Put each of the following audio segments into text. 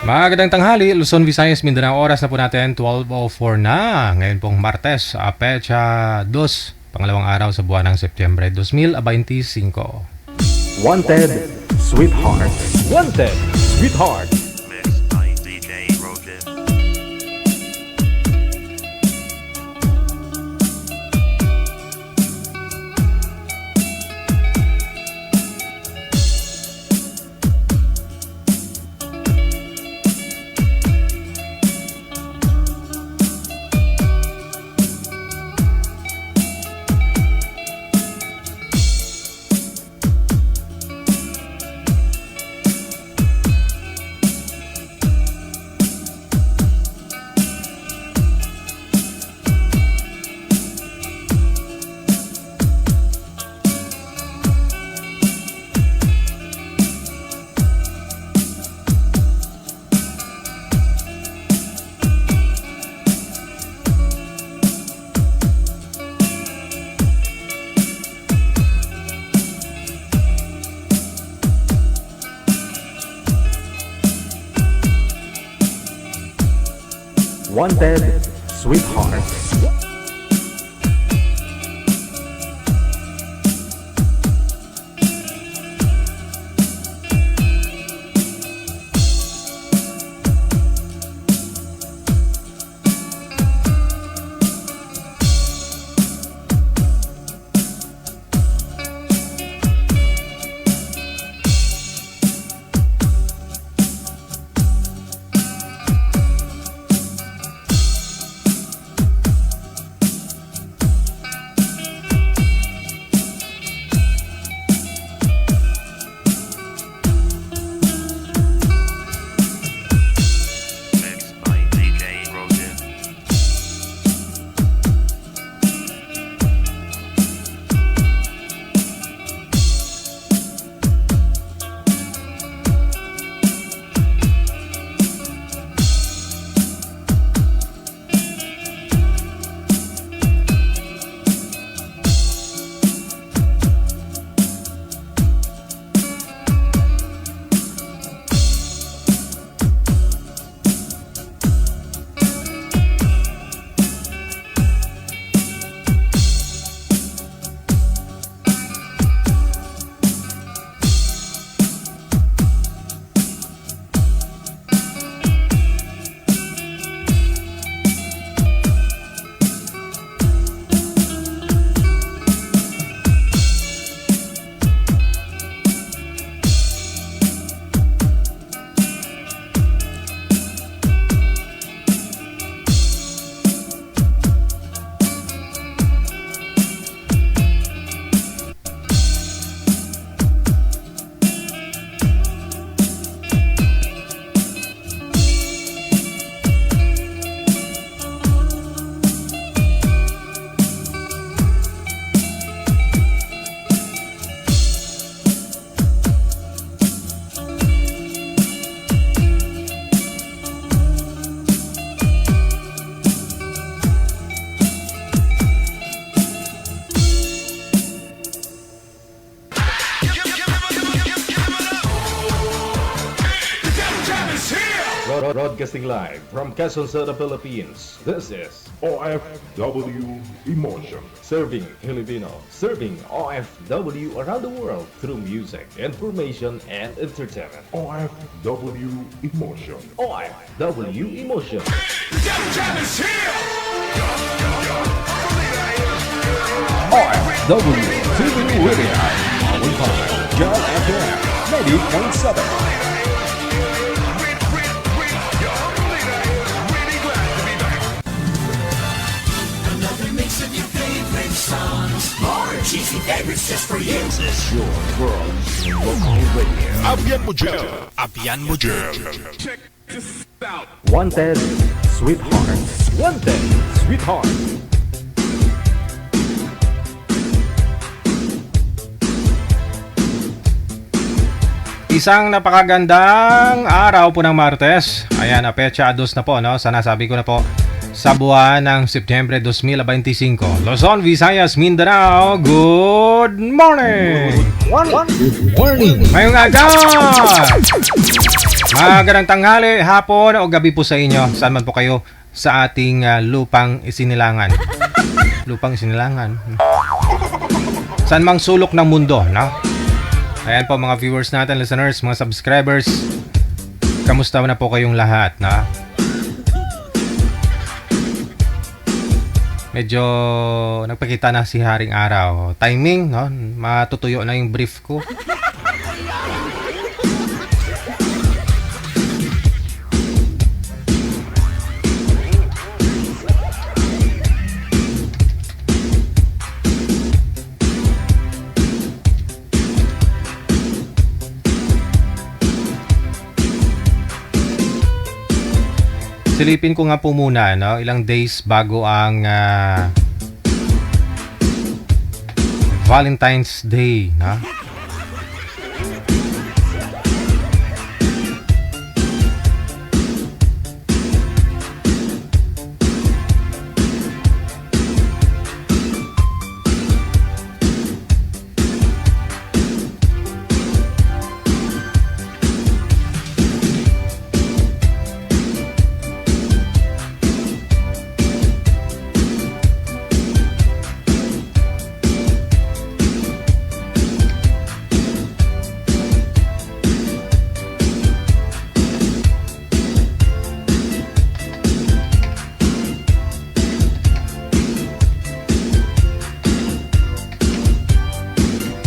Magandang tanghali, Luzon, Visayas, Mindanao. Oras na po natin, 12:04 na. Ngayon pong Martes, Pecha 2, pangalawang araw sa buwan ng Setyembre 2025. Wanted, Sweetheart. Wanted, Sweetheart. Mixed by DJ Rogan. Wanted, Sweetheart. Mixed by DJ Rogan. Broadcasting live from Quezon City, Philippines. This is OFW Emotion. Serving Filipino, serving OFW around the world through music, information, and entertainment. OFW Emotion. OFW Emotion. OFW TV Radio. Powered by John FM 90.7. Cheesy favorites just for you. This is your world local radio. Abyan mo dyan. Abyan mo dyan. Wanted, Sweetheart. Wanted, Sweetheart. Isang napakagandang araw po ng Martes. Ayan, Pecha 2 na po, no? Sana sabi ko na po. Sa buwan ng Setyembre 2025. Luzon, Visayas, Mindanao, good morning! Good morning! Ngayong aga! Magandang tanghali, hapon o gabi po sa inyo. Saan man po kayo sa ating lupang isinilangan. Lupang isinilangan. Saan mang sulok ng mundo, no? Ayan po mga viewers natin, listeners, mga subscribers. Kamusta na po kayong lahat, no? Medyo nagpakita na si Haring Araw. Timing, no? Matutuyo na yung brief ko. Silipin ko nga po muna, no? Ilang days bago ang Valentine's Day, no?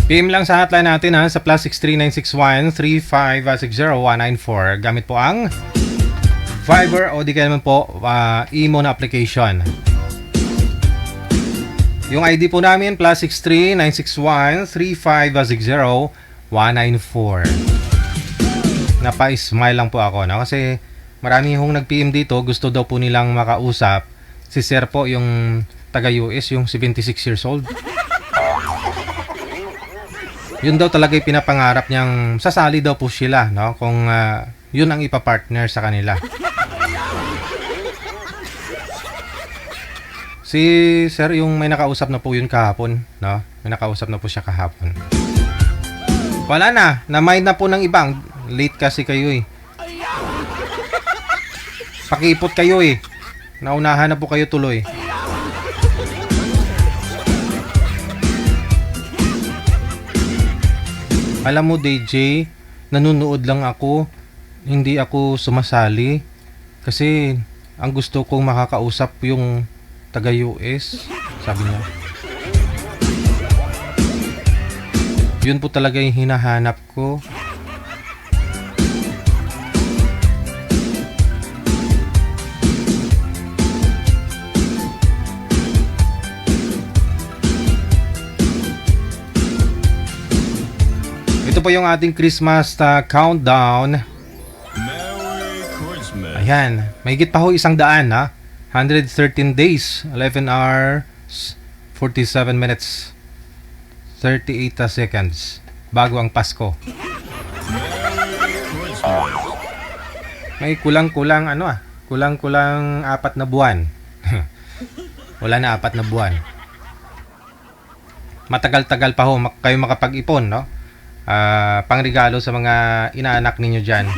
PM lang sa hotline natin sa plus 63961-3560194 gamit po ang Viber o di kaya naman po imo na application. Yung ID po namin plus 63961-3560194. Napa-smile lang po ako, no? Kasi marami hong nag-PM dito, gusto daw po nilang makausap. Si Sir po yung taga-US, yung 76 years old. Yun daw talaga yung pinapangarap niyang sasali daw po sila, no? Kung yun ang ipapartner sa kanila. Si Sir yung may nakausap na po yun kahapon, no? May nakausap na po siya kahapon. Wala na, na-mind na po ng ibang. Late kasi kayo eh. Pakipot kayo eh. Naunahan na po kayo tuloy. Alam mo DJ, nanonood lang ako, hindi ako sumasali kasi ang gusto kong makakausap yung taga US, sabi niya. Yun po talaga yung hinahanap ko. Ito po yung ating Christmas countdown. Merry Christmas. Ayan, mahigit pa ho 100 ha. 113 days, 11 hours, 47 minutes, 38 seconds bago ang Pasko. May kulang-kulang kulang-kulang 4 na buwan. Wala na 4 na buwan. Matagal-tagal pa ho kayo makapag-ipon, no? Pangregalo sa mga inaanak ninyo dyan.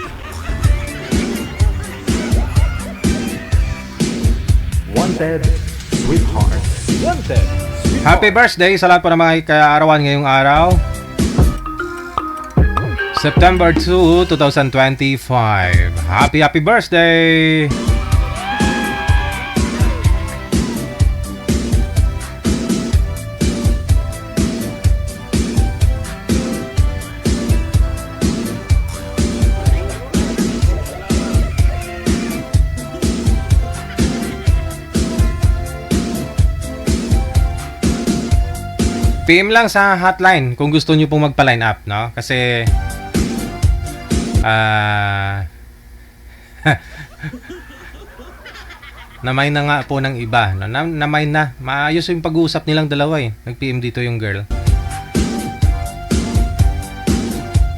Wanted, sweetheart. Wanted, sweetheart. Happy birthday sa lahat po ng mga kaarawan ngayong araw. September 2, 2025. Happy birthday! PM lang sa hotline kung gusto niyo pong magpa-line up, no? Kasi namay na nga po ng iba, no? Namay na. Maayos yung pag-uusap nilang dalawa eh. Nag-PM dito yung girl.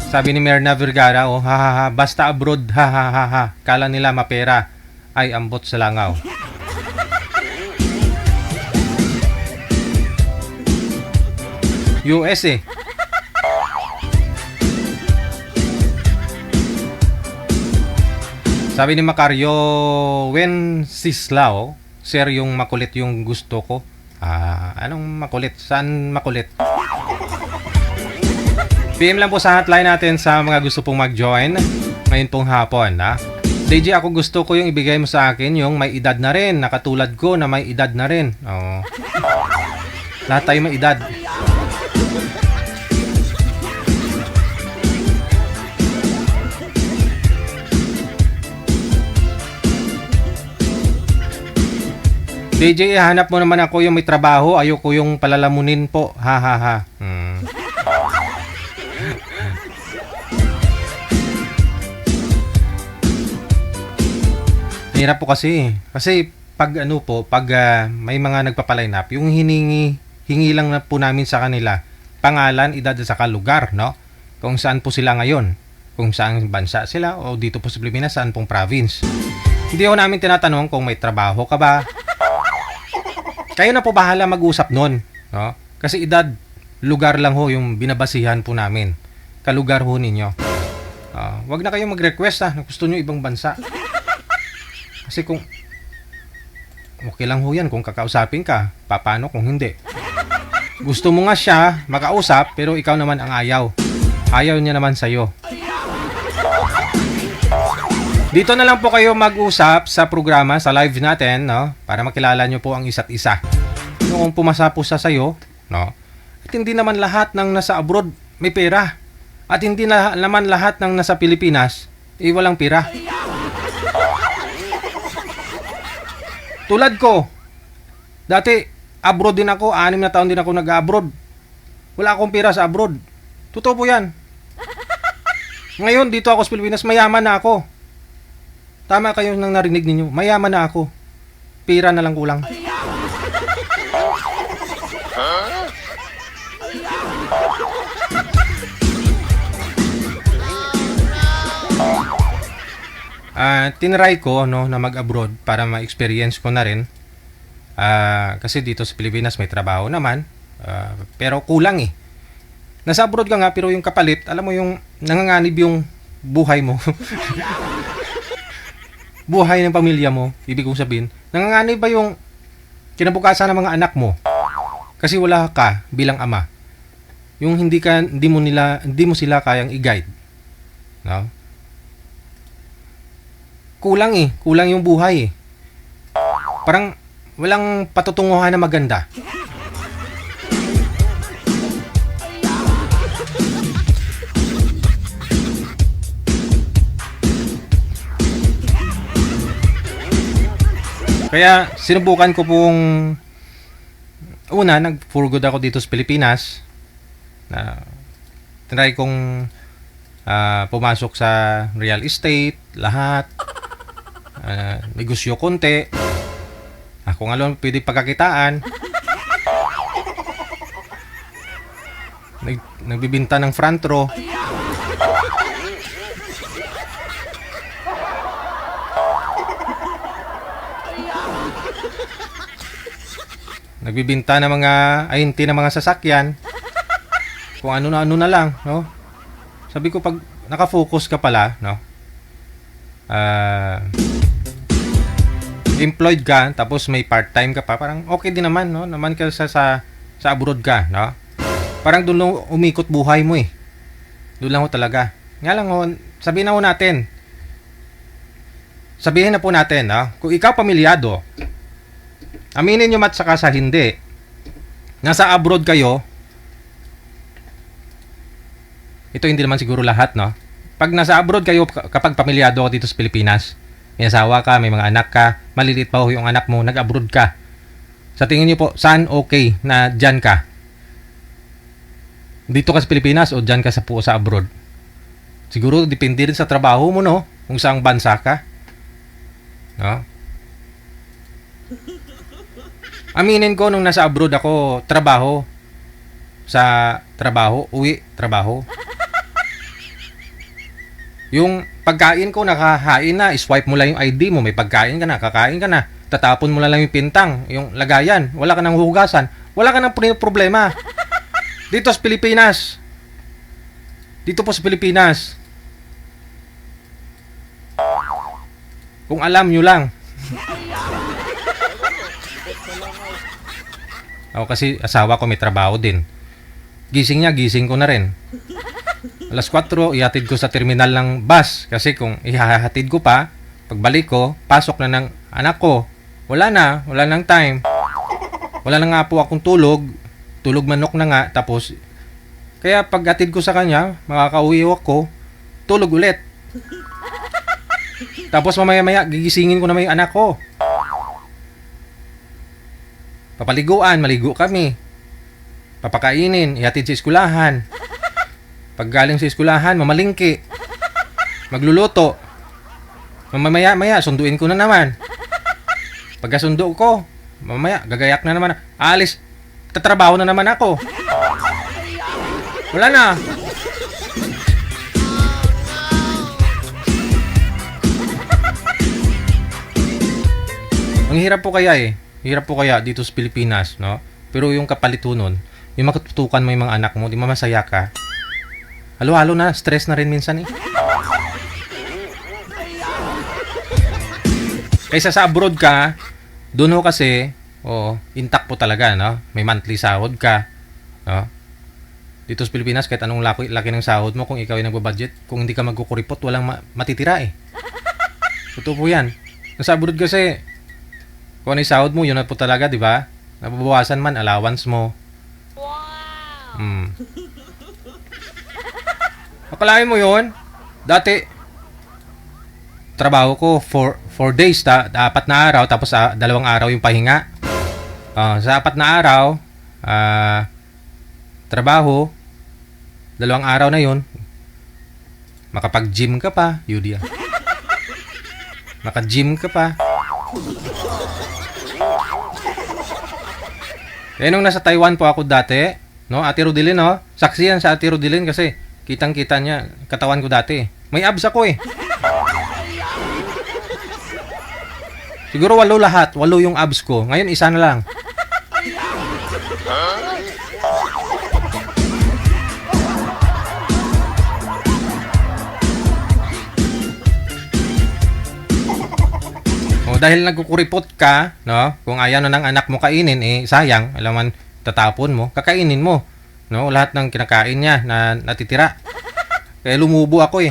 Sabi ni Merna Vergara, oh, ha, basta abroad, ha. Kala nila mapera. Ay, ambot sa langaw. US eh. Sabi ni Macario Wenceslao, sir, yung makulit yung gusto ko. Anong makulit? Saan makulit? PM lang po sa hotline natin sa mga gusto pong mag-join ngayon pong hapon, ha? DJ, ako gusto ko yung ibigay mo sa akin yung may edad na rin, nakatulad ko na may edad na rin. Oo. Lahat tayo may edad. DJ, hanap mo naman ako yung may trabaho. Ayoko yung palalamunin po. Ha ha ha. Hirap po kasi. Kasi pag may mga nagpapaline up, yung hingi lang na po namin sa kanila pangalan, edad at saka lugar, no? Kung saan po sila ngayon. Kung saan bansa sila o dito po sa Pilipinas, saan pong province. Hindi ho namin tinatanong kung may trabaho ka ba. Kayo na po bahala mag-usap nun, no? Kasi edad, lugar lang ho yung binabasihan po namin. Kalugar ho ninyo. Wag na kayong mag-request na gusto nyo ibang bansa. Kasi kung okay lang ho yan kung kakausapin ka, paano kung hindi? Gusto mo nga siya makausap pero ikaw naman ang ayaw. Ayaw niya naman sa'yo. Dito na lang po kayo mag-usap sa programa, sa live natin, no? Para makilala nyo po ang isa't isa. Kung pumasa po sa sayo, no? At hindi naman lahat ng nasa abroad may pera. At hindi naman lahat ng nasa Pilipinas walang pera. Tulad ko, dati abroad din ako, 6 na taon din ako nag-abroad. Wala akong pera sa abroad. Totoo po yan. Ngayon, dito ako sa Pilipinas, mayaman na ako. Tama kayo nang narinig ninyo. Mayaman na ako. Pira na lang kulang. Tinry ko no, na mag-abroad para ma-experience ko na rin. Kasi dito sa Pilipinas may trabaho naman. Pero kulang eh. Nasa abroad ka nga pero yung kapalit, alam mo yung nanganganib yung buhay mo. Buhay ng pamilya mo, ibig kong sabihin, nanganganib ba yung kinabukasan ng mga anak mo? Kasi wala ka bilang ama. Yung hindi mo sila kayang i-guide. No? Kulang eh, kulang yung buhay eh. Parang walang patutunguhan na maganda. Kaya sinubukan ko pong nag-for good ako dito sa Pilipinas. Tinry kong pumasok sa real estate, lahat. Negosyo konti. Kung ano pwede pagkakitaan. Nagbibinta ng front row. Nagbibinta ng mga ayinti ng mga sasakyan. Kung ano na lang, no? Sabi ko pag nakafocus ka pala, no? Employed ka tapos may part-time ka pa, parang okay din naman, no? Naman ka sa abroad ka, no? Parang doon lang umikot buhay mo eh. Doon lang ho talaga. Nga lang ho, sabihin na po natin, no? Kung ikaw pamilyado, aminin nyo mat saka sa hindi. Nasa abroad kayo. Ito hindi naman siguro lahat, no? Pag nasa abroad kayo, kapag pamilyado ka dito sa Pilipinas, may asawa ka, may mga anak ka, maliliit pa ho yung anak mo, nag-abroad ka. Sa tingin nyo po, saan okay na dyan ka? Dito ka sa Pilipinas o dyan ka sa abroad? Siguro depende rin sa trabaho mo, no? Kung saang bansa ka. No? Aminin ko nung nasa abroad ako, trabaho. Sa trabaho, uwi, trabaho. Yung pagkain ko, nakahain na, swipe mo lang yung ID mo, may pagkain ka na, kakain ka na, tatapon mo lang yung pintang, yung lagayan, wala ka nang huhugasan, wala ka nang problema. Dito sa Pilipinas, Kung alam nyo lang. Ako kasi asawa ko may trabaho din. Gising niya, gising ko na rin. Alas 4, ihatid ko sa terminal ng bus. Kasi kung ihahatid ko pa, pagbalik ko, pasok na ng anak ko. Wala nang time. Wala na nga po akong tulog. Tulog manok na nga. Tapos, kaya pag atid ko sa kanya, makakauwi ako, tulog ulit. Tapos mamaya-maya, gigisingin ko na may anak ko. Papaliguan, maligo kami. Papakainin, ihatid sa eskulahan. Pag galing sa eskulahan, mamalingki. Magluluto. Mamaya-maya, sunduin ko na naman. Pagkasundo ko, mamaya, gagayak na naman. Alis, tatrabaho na naman ako. Wala na. Ang hirap po kaya eh. Hirap po kaya dito sa Pilipinas, no? Pero yung kapalit ho nun, yung makatutukan mo yung mga anak mo, di mamasaya ka. Halo-halo na, stress na rin minsan eh. Kaysa sa abroad ka, doon ho kasi, intact po talaga, no? May monthly sahod ka, no? Dito sa Pilipinas, kahit anong laki ng sahod mo, kung ikaw ay nagbabudget, kung hindi ka magkukuripot, walang matitira eh. Totoo po yan. Nasa abroad kasi, kung ano yung sahod mo, yun na po talaga, di ba? Nababawasan man, allowance mo. Wow! Akalain mo yun? Dati, trabaho ko, 4 days, 4 na araw, tapos 2 araw yung pahinga. Sa 4 na araw, trabaho, 2 araw na yun, makapag-gym ka pa, Yudia. Maka-gym ka pa. Kaya nung nasa Taiwan po ako dati, no, Ate Rodilin, no? Saksi yan sa Ate Rodilin kasi kitang-kita niya katawan ko dati. May abs ako eh. Siguro 8 lahat, 8 yung abs ko. Ngayon 1 na lang. Dahil nagkukuripot ka, no? Kung ayaw na ng anak mo kainin, eh sayang, alam man tatapon mo, kakainin mo, no? Lahat ng kinakain niya na natitira. Kaya lumubo ako eh.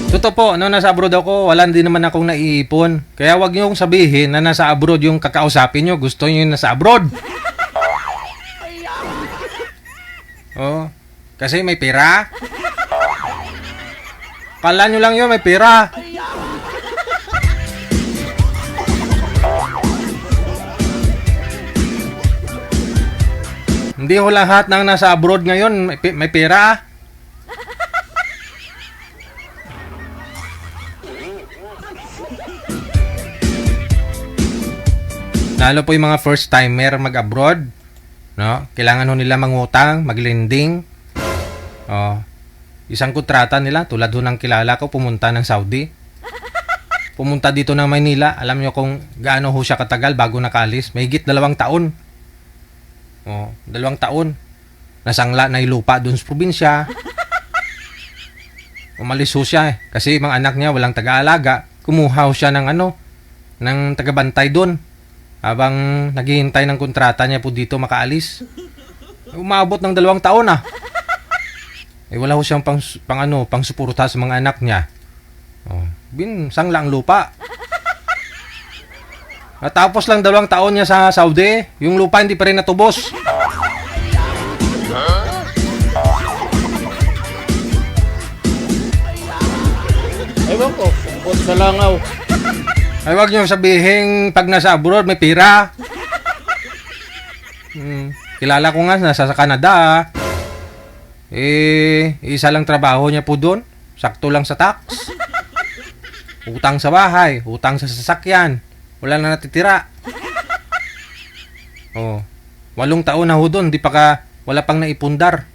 Totoo po, no, nasa abroad ako, wala din naman akong naiipon. Kaya wag niyo sabihin na nasa abroad yung kakausapin niyo. Gusto niyo yung nasa abroad. Oh, kasi may pera. Kala nyo lang yun, may pera. Hindi ho lahat ng nasa abroad ngayon may pera. Lalo po yung mga first timer mag-abroad, no? Kailangan ho nila mangutang, maglending. Isang kontrata nila, tulad ho ng kilala ko, pumunta ng Saudi. Pumunta dito ng Maynila, alam nyo kung gaano ho siya katagal bago nakalis? Mahigit 2 taon. 2 taon. Nasangla na yung lupa doon sa probinsya. Umalis ho siya kasi mga anak niya walang taga-alaga. Kumuha ho siya ng ng tagabantay doon. Habang naghihintay ng kontrata niya po dito makaalis. Umabot ng 2 taon ah. Wala ho siyang pang suporta sa mga anak niya. Sangla ang lupa. Natapos lang 2 taon niya sa Saudi, yung lupa hindi pa rin natubos. Ewan ko, kumpot sa langaw. Ay, wag niyo sabihin pag nasa abroad may pera. Kilala ko nga nasa sa Canada. Isa lang trabaho niya po doon. Sakto lang sa tax. Utang sa bahay, utang sa sasakyan. Wala na natitira. 8 taon na ho doon, wala pang naipundar.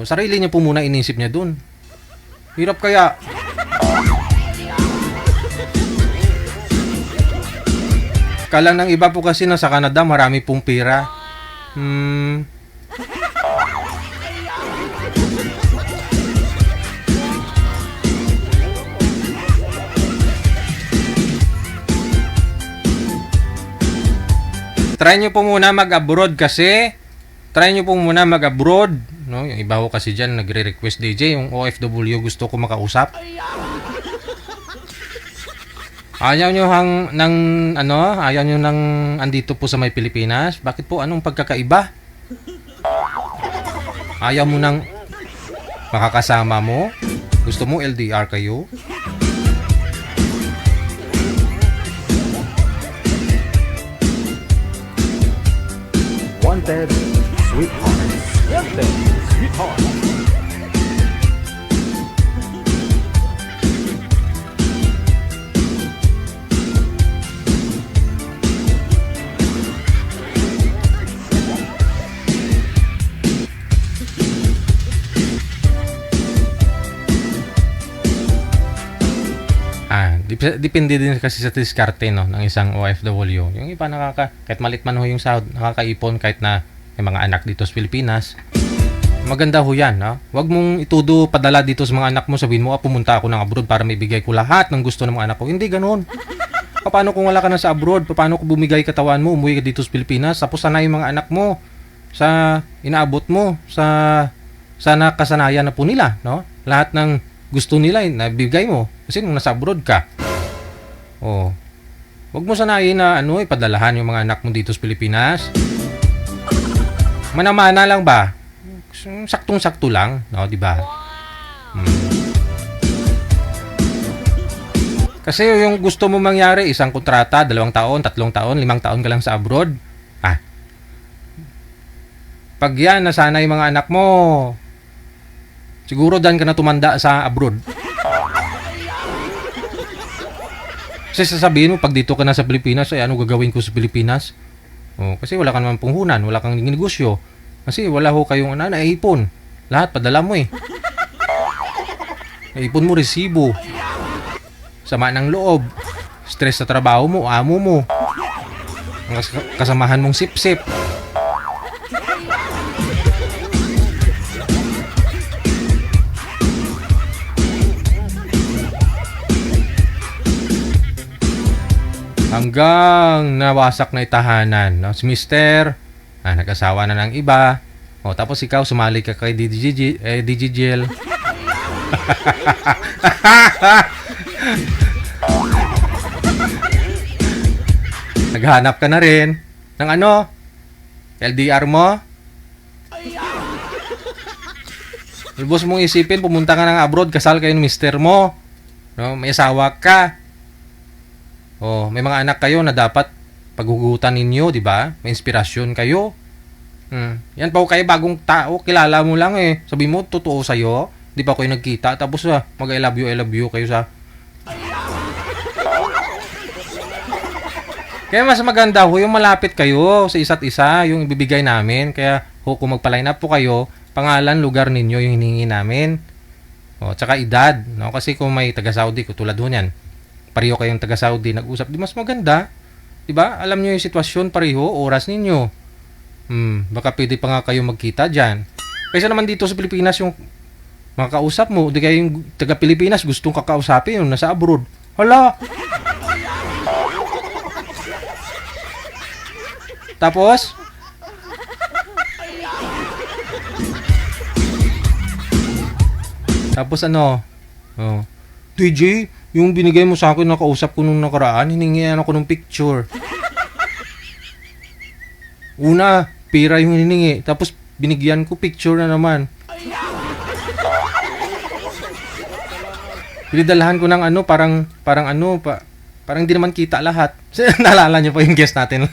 Sarili niya po muna inisip niya doon. Hirap kaya. Kala ng iba po kasi na sa Canada marami pong pera. Try nyo po muna mag-abroad kasi. Try nyo po muna mag-abroad. No? Yung iba ko kasi dyan nagre-request DJ. Yung OFW gusto ko makausap. Ayaw nyo ayaw nyo nang andito po sa may Pilipinas. Bakit po? Anong pagkakaiba? Ayaw mo nang makakasama mo? Gusto mo LDR kayo? Wanted, Sweetheart. Wanted, Sweetheart. Depende din kasi sa diskarte no, ng isang OFW. Yung iba kahit malit man ho yung sahod, nakakaipon kahit na may mga anak dito sa Pilipinas. Maganda ho yan. No? Huwag mong itudo padala dito sa mga anak mo. Sabihin mo, pumunta ako ng abroad para may bigay ko lahat ng gusto ng mga anak ko. Hindi ganun. Paano kung wala ka na sa abroad? Paano kung bumigay katawan mo, umuwi ka dito sa Pilipinas? Tapos sana yung mga anak mo sa inaabot mo sa nakasanayan na po nila. No? Lahat ng gusto nila nabigay mo. Kasi nung nasa abroad ka. Oh. Huwag mo sanayin na ipadalahan yung mga anak mo dito sa Pilipinas. Manamana lang ba? Saktong-sakto lang, no, di ba? Kasi yung gusto mo mangyari, isang kontrata, 2 taon, 3 taon, 5 taon ka lang sa abroad. Pag yan, nasanay yung mga anak mo, siguro dan ka na tumanda sa abroad. Kasi sasabihin mo, pag dito ka na sa Pilipinas, ay ano gagawin ko sa Pilipinas? Oh, kasi wala ka naman punghunan, wala kang negosyo. Kasi wala ho kayong naipon. Lahat padala mo eh. Naipon mo resibo. Sama ng loob. Stress sa trabaho mo, amo mo. Ang kasamahan mong sip-sip. Hanggang nawasak na itahanan. No? Si Mister, nag-asawa na ng iba. O, tapos ikaw, sumali ka kay DJGL. Naghanap ka na rin ng LDR mo. Lubos mong isipin, pumunta ka ng abroad, kasal kayo ng mister mo. No? May asawa ka. Oh, may mga anak kayo na dapat paghugutan ninyo, di ba? May inspirasyon kayo. Yan pa kayo bagong tao, kilala mo lang eh. Sabi mo, totoo sa'yo. Di pa kayo nagkita, tapos mag I love you kayo sa... Kaya mas maganda ho, yung malapit kayo sa isa't isa, yung ibibigay namin. Kaya kung magpa-line up po kayo, pangalan, lugar ninyo yung hiningi namin. O, tsaka edad. No? Kasi kung may taga-Saudi, tulad ho niyan, pareho kayong taga-Saudi, nag-usap, di mas maganda. Diba? Alam nyo yung sitwasyon, pareho, oras ninyo. Baka pwede pa nga kayo magkita dyan. Kaysa naman dito sa Pilipinas, yung mga kausap mo, di kayo yung taga-Pilipinas, gustong kakausapin yung nasa abroad. Hala! Tapos, DJ, yung binigay mo sa akin, nakausap ko nung nakaraan, hiningian ako ng picture. Una, pera yung hiningi. Tapos, binigyan ko picture na naman. Pinidalahan ko ng parang hindi naman kita lahat. Naalala niyo pa yung guest natin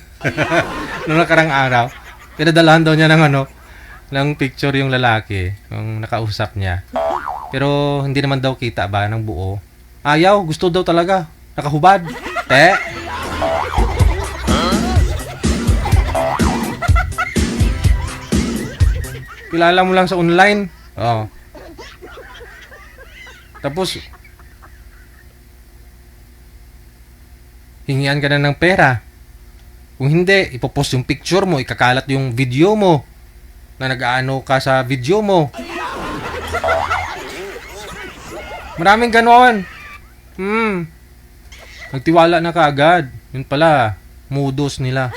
noong nakarang araw. Pinadalahan daw niya ng picture yung lalaki, yung nakausap niya. Pero, hindi naman daw kita ba ng buo. Ayaw, gusto daw talaga. Nakahubad. Te. Kilala mo lang sa online. Oh. Tapos, hingian ka na ng pera. Kung hindi, ipopost yung picture mo, ikakalat yung video mo na nag-aano ka sa video mo. Maraming ganon. Nagtiwala na kaagad. Yun pala, mudos nila.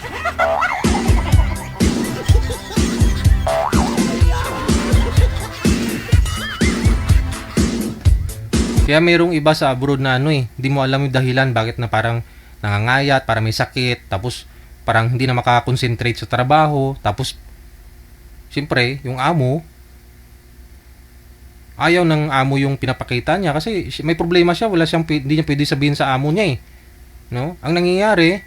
Kaya mayroong iba sa abroad na hindi mo alam yung dahilan bakit na parang nangangayat, para may sakit, tapos parang hindi na makakonsentrate sa trabaho, tapos siyempre, yung amo, ayaw ng amo yung pinapakita niya kasi may problema siya, hindi niya pwede sabihin sa amo niya no? Ang nangyayari,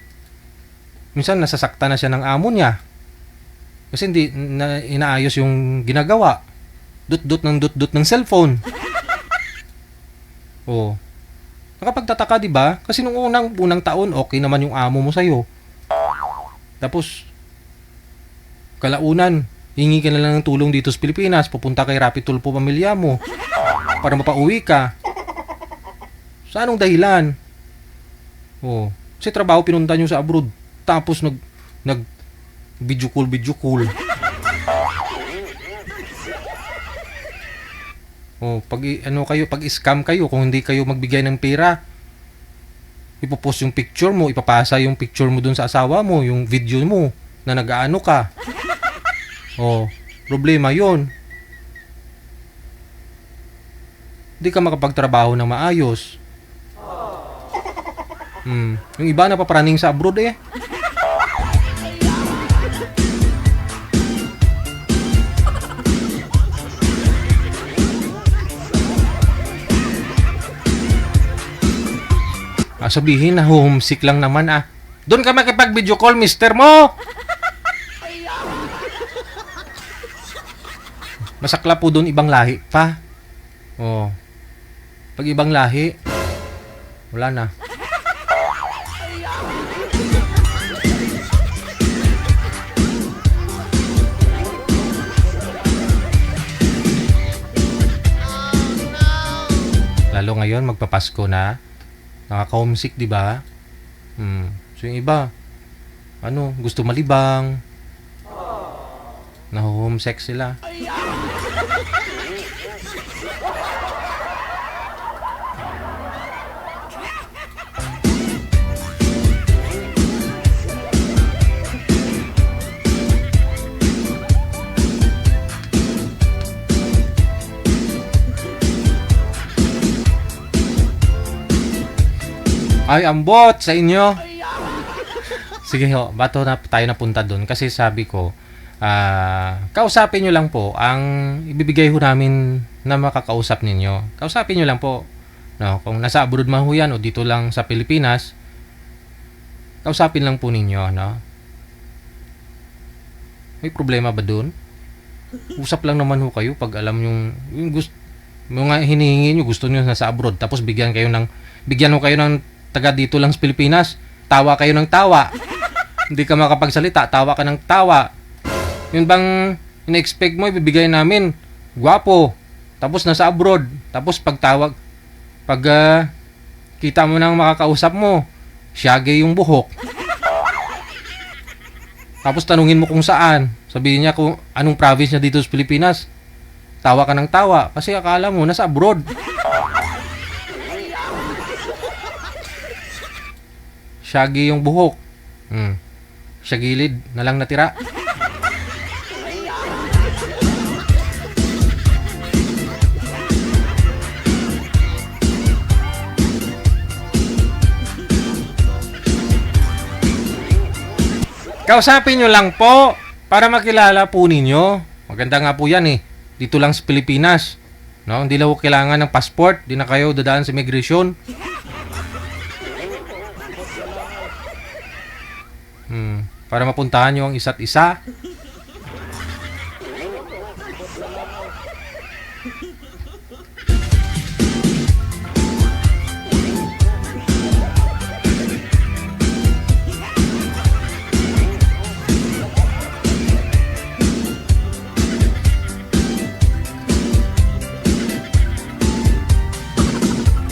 minsan nasasaktan na siya ng amo niya kasi hindi na inaayos yung ginagawa. Dut-dut ng cellphone. Oh. Nakapagtataka, di ba? Kasi nung unang taon, okay naman yung amo mo sa'yo. Tapos, kalaunan, hingi ka na lang ng tulong dito sa Pilipinas, pupunta kay Rapid Tulpo pamilya mo para mapauwi ka. Sa anong dahilan? Oh, kasi trabaho pinunta nyo sa abroad. Tapos nag video call. Oh, pag scam kayo, kung hindi kayo magbigay ng pera, ipopost yung picture mo, ipapasa yung picture mo dun sa asawa mo, yung video mo na nag-aano ka. Oh, problema 'yon. Hindi ka makapagtrabaho ng maayos. Yung iba napapraning sa abroad Sabihin na homesick lang naman Doon ka makipag-video call, mister mo! Masakla po doon ibang lahi pa. Oh. Pag ibang lahi, wala na. Lalo ngayon, magpapasko na. Nakaka-homesick, di ba? So yung iba, gusto malibang. Naho-homesick sila. Ay, ambot sa inyo. Sige ho, bato na tayo napunta doon kasi sabi ko, kausapin nyo lang po ang ibibigay ho namin na makakausap ninyo. Kausapin nyo lang po. No, kung nasa abroad man ho yan o dito lang sa Pilipinas, kausapin lang po ninyo. No? May problema ba doon? Usap lang naman ho kayo pag alam yung mga hinihingi nyo, gusto nyo nasa abroad, tapos bigyan ho kayo ng taga dito lang sa Pilipinas, tawa kayo ng tawa. Hindi ka makapagsalita, tawa ka ng tawa. Yun bang ina-expect mo, ibibigay namin? Gwapo. Tapos nasa abroad. Tapos pag kita mo nang makakausap mo, syage yung buhok. Tapos tanungin mo kung saan. Sabihin niya kung anong province niya dito sa Pilipinas. Tawa ka ng tawa. Kasi akala mo, nasa abroad. Syagi yung buhok. Siya gilid na lang natira. Kausapin nyo lang po para makilala po ninyo. Maganda nga po yan Dito lang sa Pilipinas. No? Hindi lang po kailangan ng passport. Di na kayo dadaan sa immigration. Para mapuntahan nyo ang isa't isa.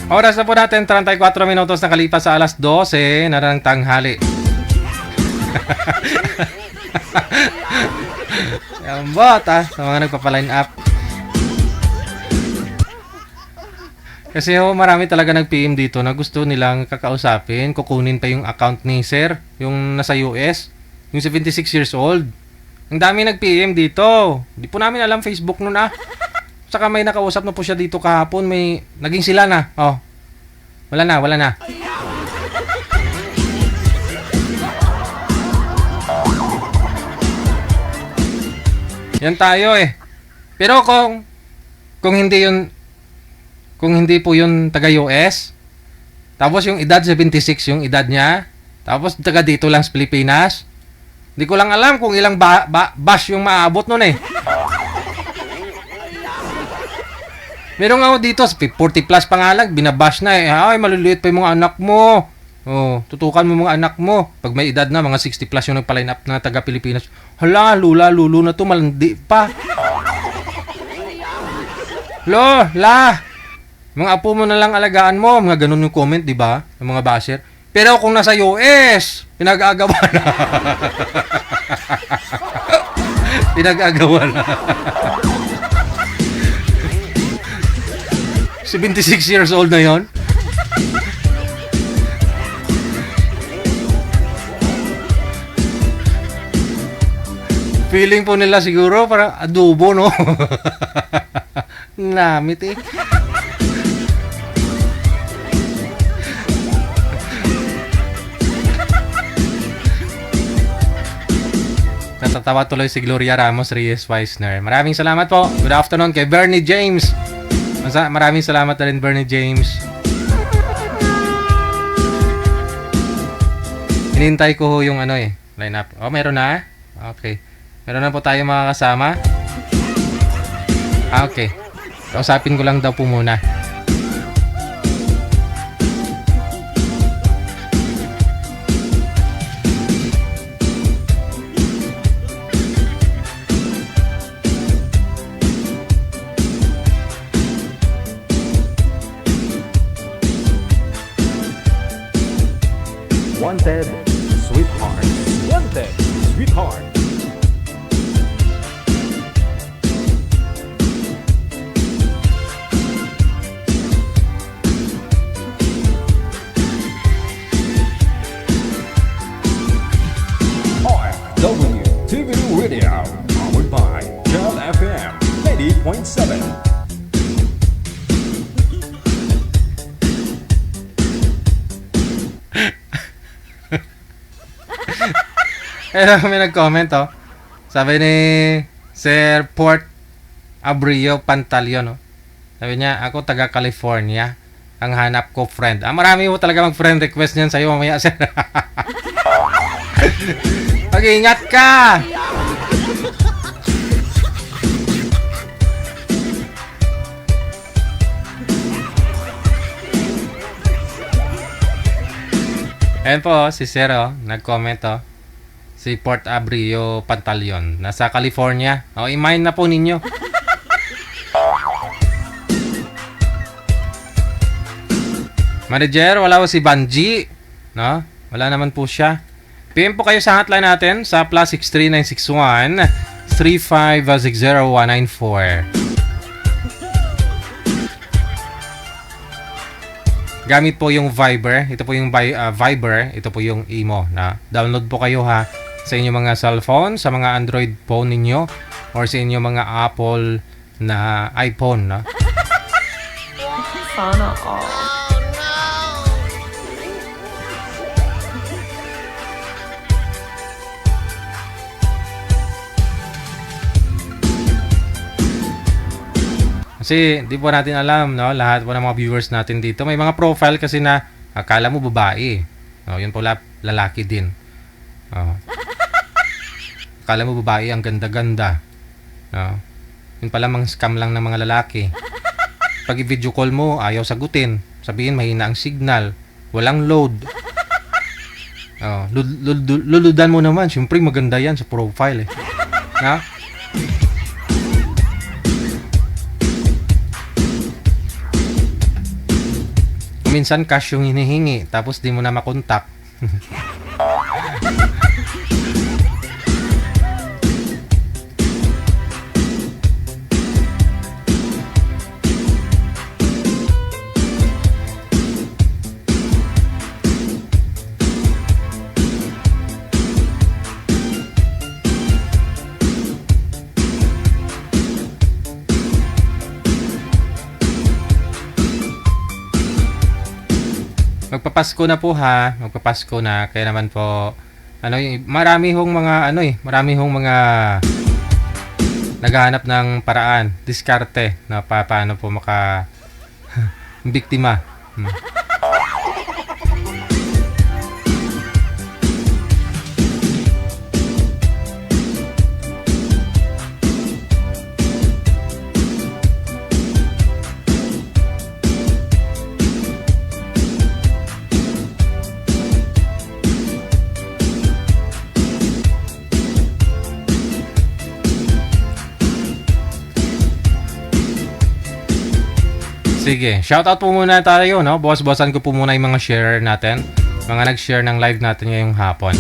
Oras na po natin, 34 minutos na kalipas sa alas 12 na ng tanghali. Yan bot sa mga nagpapaline up. Kasi marami talaga nag-PM dito na gusto nilang kakausapin, kukunin pa yung account ni Sir, yung nasa US, yung 76 years old. Ang dami nag-PM dito. Di po namin alam Facebook nun Saka may nakausap na po siya dito kahapon, may naging sila na. Oh. Wala na. Yan tayo eh. Pero kung hindi po yun taga US, tapos yung edad 76 yung edad niya, tapos taga dito lang sa Pilipinas, hindi ko lang alam kung ilang bash yung maabot nun eh. Meron nga ako dito, 40 plus pa nga lang, binabash na eh. Ay, maliliit pa yung mga anak mo. Oh, tutukan mo mga anak mo. Pag may edad na, mga 60 plus yung nagpa-line up na taga Pilipinas. Hala, lulo na to, malandi pa. La, mga apo mo na lang alagaan mo. Mga ganun yung comment, di ba? Yung mga basher. Pero kung nasa US, pinag-agawa na. Pinag-agawa na. 76 years old na yon. Feeling po nila siguro parang adobo, no? Namit eh. Natatawa tuloy si Gloria Ramos Reyes Weisner. Maraming salamat po. Good afternoon kay Bernie James. Maraming salamat na rin, Bernie James. Hinintay ko yung line up. Oh, meron na? Okay. Meron na po tayo mga kasama. Okay. Kausapin ko lang daw po muna. Wanted, Sweetheart. Wanted, Sweetheart. RW TV Radio, powered by Jal FM 90.7. May nag-comment Sabi ni Sir Port Abrio Pantaleon Sabi niya, ako taga California. Ang hanap ko friend. Marami mo talaga mag-friend request niyan sa'yo mamaya, Sir. Mag-ingat ka! Ayan po, si Sir nag-comment si Port Abrio Pantaleon. Nasa California. I-mine na po ninyo. Manager, wala po si Banji. No? Wala naman po siya. PM po kayo sa hotline natin sa +63961 3560194. Gamit po yung Viber. Ito po yung Viber. Ito po yung Imo. Download po kayo sa inyong mga cellphone, sa mga Android phone ninyo, or sa inyong mga Apple na iPhone. Sana all. Kasi di po natin alam, lahat po ng mga viewers natin dito. May mga profile kasi na akala mo babae. Yun po lalaki din. Akala mo babae, ang ganda-ganda. Yun pala mga scam lang ng mga lalaki. Pag i-video call mo, ayaw sagutin. Sabihin, mahina ang signal. Walang load. Luludan mo naman. Siyempre, maganda yan sa profile. Minsan cash yung hinihingi, tapos di mo na makontak. Magpapasko na po ha. Magpapasko na. Kaya naman po, marami hong mga naghahanap ng paraan, diskarte na paano po maka biktima. Sige, shoutout po muna tayo, no? Boss-bossan ko po muna yung mga share natin. Mga nag-share ng live natin ngayong hapon.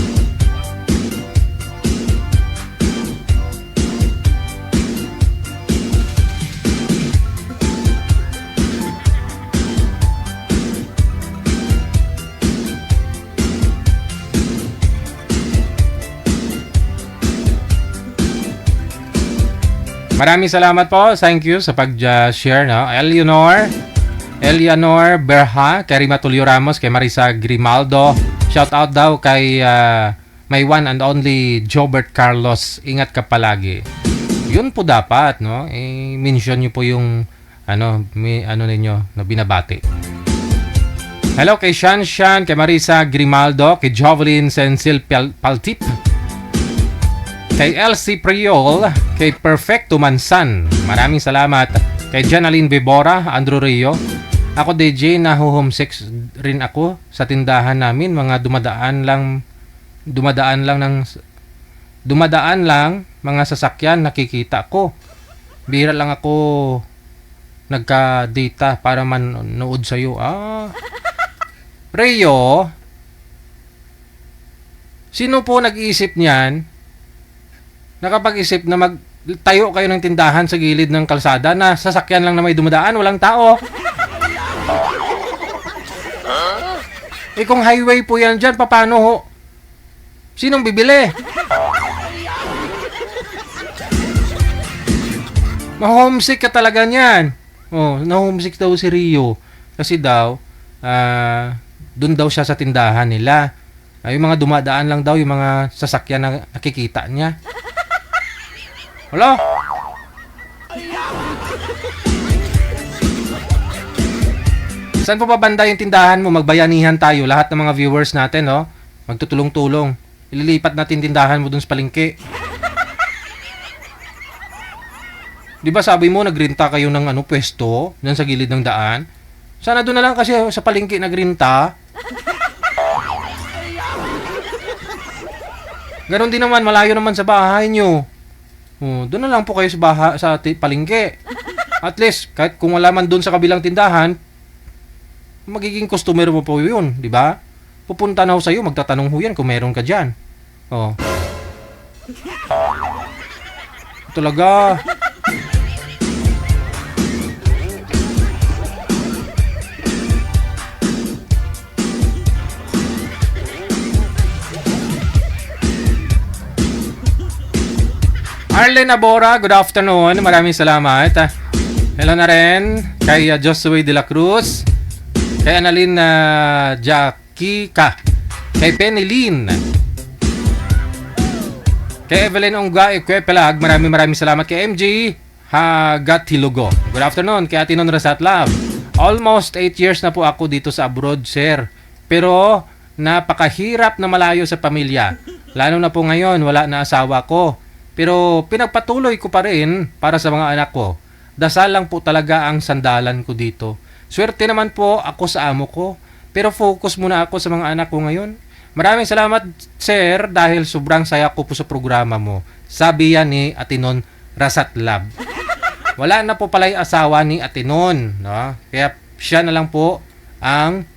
Maraming salamat po. Thank you sa pag-share, no? Eleanor Berha, kay Rima Tulio Ramos, kay Marisa Grimaldo. Shout out daw kay my one and only Jobert Carlos. Ingat ka palagi. Yun po dapat, no? I-mention niyo po yung ninyo na binabati. Hello kay Shanshan, kay Marisa Grimaldo, kay Jovelyn Sensil Paltip, kay Elsie Priol, kay Perfecto Mansan. Maraming salamat. Kay Janaline Bebora, Andrew Rio. Ako DJ, naho-homesick rin ako sa tindahan namin. Mga dumadaan lang mga sasakyan nakikita ko. Bihira lang ako nagka-data para manood sa'yo. Rio, sino po nag-iisip niyan? Nakapag-isip na magtayo kayo ng tindahan sa gilid ng kalsada na sasakyan lang na may dumadaan, walang tao. Kung highway po yan dyan, paano ho? Sinong bibili? Ma-homesick ka talaga niyan. Na-homesick daw si Rio. Kasi daw, dun daw siya sa tindahan nila. Yung mga dumadaan lang daw, yung mga sasakyan na nakikita niya. Hello? Saan po ba banda yung tindahan mo? Magbayanihan tayo. Lahat ng mga viewers natin, no? Magtutulong-tulong. Ililipat natin tindahan mo dun sa palengke. Di ba sabi mo, nagrinta kayo ng pwesto dun sa gilid ng daan? Sana doon na lang kasi sa palengke nagrinta. Ganon din naman, malayo naman sa bahay nyo. Doon na lang po kayo sa palengke. At least, kahit kung wala man doon sa kabilang tindahan, magiging customer mo po yun, di ba? Pupunta na ho sa'yo, magtatanong ho yan kung meron ka dyan. Talaga. Arlen Abora, good afternoon. Maraming salamat. Hello na rin kay Joshua De La Cruz, kay Annalyn Jackie Ka, kay Penny Lynn, kay Evelyn Ongga Ekwepelag. Maraming salamat kay MJ Hagatilugo. Good afternoon kay Atinon Rasat Love. Almost 8 years na po ako dito sa abroad, sir. Pero napakahirap na malayo sa pamilya. Lalo na po ngayon, wala na asawa ko. Pero pinagpatuloy ko pa rin para sa mga anak ko. Dasal lang po talaga ang sandalan ko dito. Swerte naman po ako sa amo ko. Pero focus muna ako sa mga anak ko ngayon. Maraming salamat, sir, dahil sobrang saya ko po sa programa mo. Sabi yan ni Atinon Rasat Lab. Wala na po pala yung asawa ni Atinon, no? Kaya siya na lang po ang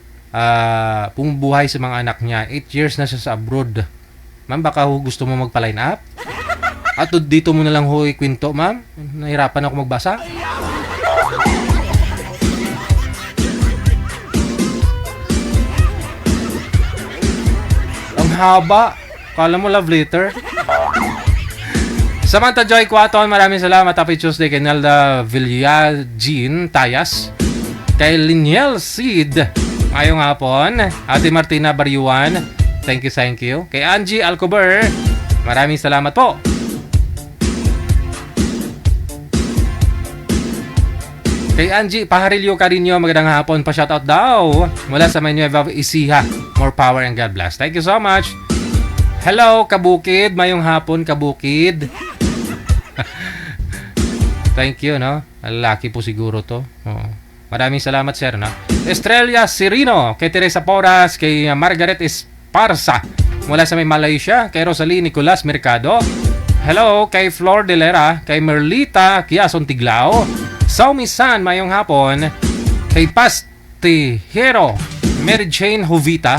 pumubuhay sa mga anak niya. 8 years na siya sa abroad. Ma'am, baka gusto mo magpa-line up? At dito mo na lang ho ikwento, ma'am. Nahirapan ako magbasa. Ang haba. Kala mo love letter. Samantha Joy Quaton, maraming salamat. Happy Tuesday kay Nelda Villagin Tayas, kay Liniel Seed, Ngayong hapon. Ate Martina Baryuan, thank you. Kay Angie Alcober, maraming salamat po. Kay Angie Paharilyo Carinyo, magandang hapon, pa-shoutout daw mula sa Manueva Ecija. More power and God bless. Thank you so much. Hello, Kabukid. Mayong hapon, Kabukid. Thank you, no? Laki po siguro to. Oo. Maraming salamat, sir, no? Estrella Cirino, kay Teresa Porras, kay Margaret Esparza, mula sa may Malaysia, kay Rosalie Nicolas Mercado. Hello, kay Flor Delera, kay Merlita Kiason Tiglao, Saumi San, mayong hapon, kay Pastihero, Mary Jane Jovita,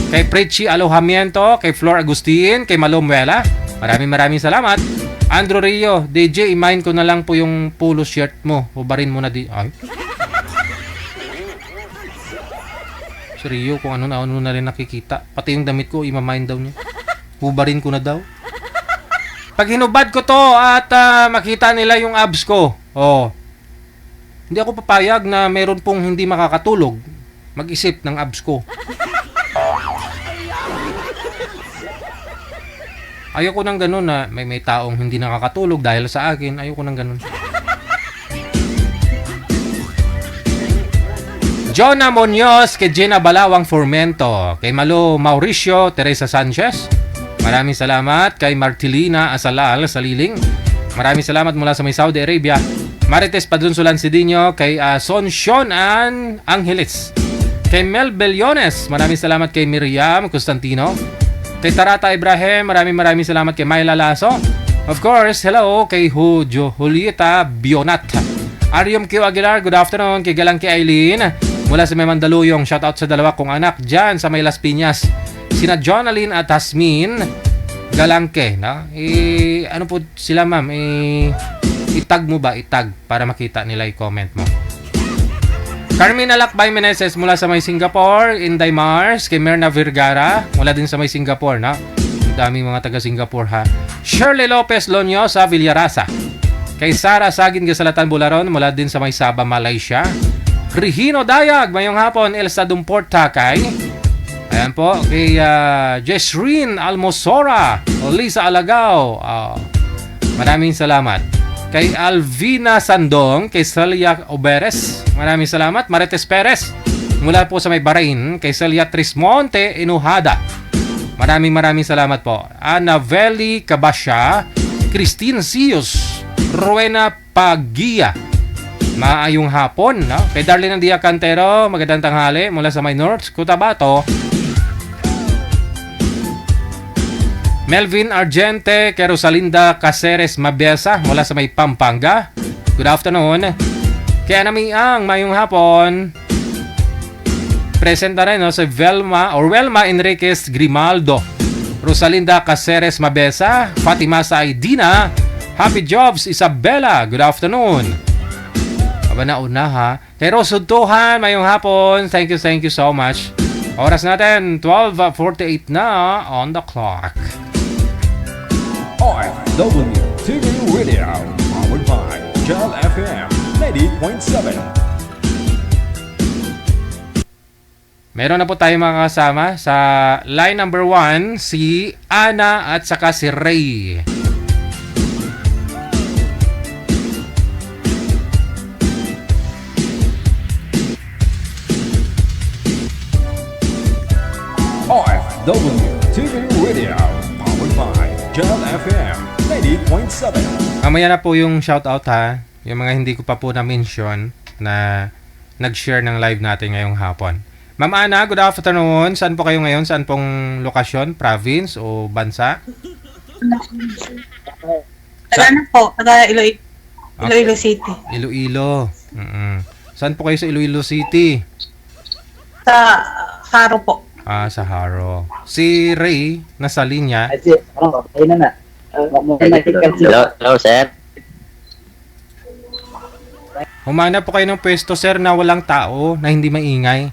kay Prechi Alojamiento, kay Flor Agustin, kay Malomuela. Maraming salamat. Andrew Rio, DJ, imain ko na lang po yung polo shirt mo. Hubarin mo na di... Ay. Si Rio, kung ano na rin nakikita. Pati yung damit ko, imamain daw niya. Hubarin ko na daw. Pag hinubad ko to at makita nila yung abs ko, hindi ako papayag na meron pong hindi makakatulog mag-isip ng abs ko. Ayoko nang ganun na may taong hindi nakakatulog dahil sa akin. Ayoko nang ganun. Jonah Munoz, kay Gina Balawang Formento, kay Malo Mauricio Teresa Sanchez. Maraming salamat kay Martilina Asalal Saliling. Maraming salamat mula sa may Saudi Arabia. Marites Padunsulan Sidinho, kay Sonshon Angeles. Kay Mel Bellones, maraming salamat kay Miriam Constantino. Kay Tarata Ibrahim, maraming salamat kay Myla Lasso. Of course, hello kay Julieta Bionat. Arium Q. Aguilar, good afternoon. Kay Galangke Aileen, mula sa may Mandaluyong, shoutout sa dalawa kong anak dyan sa may Las Piñas. Sina Jonaline at Hasmin Galangke, no? Ano po sila, ma'am? Itag mo ba? Itag para makita nila i-comment mo. Carmina Lakbay Meneses mula sa may Singapore. Inday Mars, kay Merna Vergara, mula din sa may Singapore, no? Ang daming mga taga Singapore, ha? Shirley Lopez Lonyosa Villarasa, kay Sara Sagin Gasalatan Bularon, mula din sa may Sabah, Malaysia. Regino Dayag, mayong hapon, Elsa Dumport Takay. Ayan po, kay Jesrin Almosora, Lisa Alagao. Maraming salamat. Kay Alvina Sandong, kay Celia Oberes, maraming salamat. Marites Perez, mula po sa may Bahrain, kay Celia Trismonte Inuhada. Maraming salamat po. Anaveli Cabasya, Christine Sius, Rowena Pagia. Maayong hapon, no? Kay Darlene Dia Cantero, magandang tanghali mula sa may North Cotabato. Melvin Argente, kay Rosalinda Caceres Mabesa, mula sa may Pampanga. Good afternoon. Kay Anamiang, mayong hapon. Present na rin, no, si Welma Enriquez Grimaldo, Rosalinda Caceres Mabesa, Fatima Saidina, Happy Jobs Isabella, good afternoon. Aba nauna, ha. Kay Rosod Tuhan, mayong hapon. Thank you so much. Oras natin, 12:48 na on the clock. OFW TV Radio, powered by Gel FM 90.7. Meron na po tayo mga kasama sa line number 1, si Ana at saka si Ray. OFW TV Radio, powered by Gel FM 90.7. Mamaya na po yung shoutout, ha. Yung mga hindi ko pa po na-mention na nag-share ng live natin ngayong hapon. Ma'am Ana, good afternoon. Saan po kayo ngayon? Saan pong lokasyon? Province o bansa? Taga po, taga Iloilo City. Iloilo. Saan po kayo sa Iloilo City? Sa Haro po. Sa Haro. Si Ray, nasa linya. Hello, sir. Humanap po kayo ng pwesto, sir, na walang tao, na hindi maingay.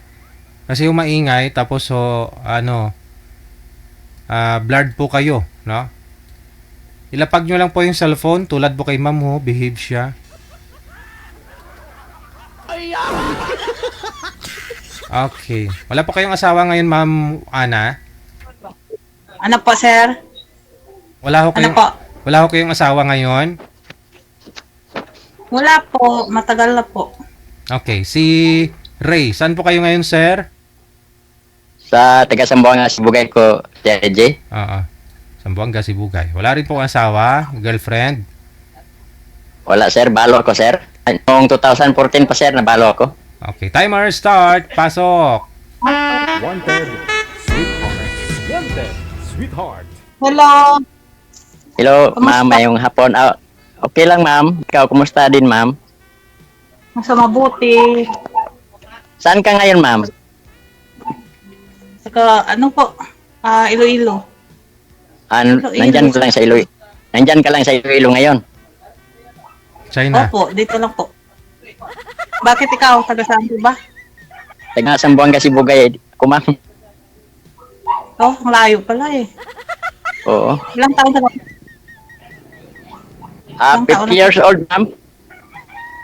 Kasi yung maingay, tapos blurred po kayo, no? Ilapag nyo lang po yung cellphone, tulad po kay ma'am, ho, behave siya. Okay. Wala po kayong asawa ngayon, Ma'am Ana? Ano po, sir? Wala ho Ano kayong, po? wala ho kayong asawa ngayon? Wala po. Matagal na po. Okay. Si Ray, saan po kayo ngayon, sir? Sa taga Sambuanga, Sibugay ko, Sir J. Oo. Sambuanga, Sibugay. Wala rin po asawa, girlfriend? Wala sir, balo ako sir. Noong 2014 pa sir, nabalo ako. Okay. Timer start. Pasok. Wanted, sweetheart. Wanted, sweetheart. Hello. Hello, Kumusta? ma'am, ngayong hapon. Ah, okay lang ma'am. Ikaw, kumusta din ma'am? Mas mabuti. Saan ka ngayon ma'am? Saka, ano po? Iloilo. Nandyan ka lang sa Iloilo. Nandyan ka lang sa Iloilo ngayon. China. Opo, dito lang po. Bakit ikaw? Taga saan po ba? Taga Sambuanga, Sibugay. Ako ma'am. Oh, ang layo pala eh. Oo. Ilang taon na ba? Ilang taon 50 na? years old ma'am.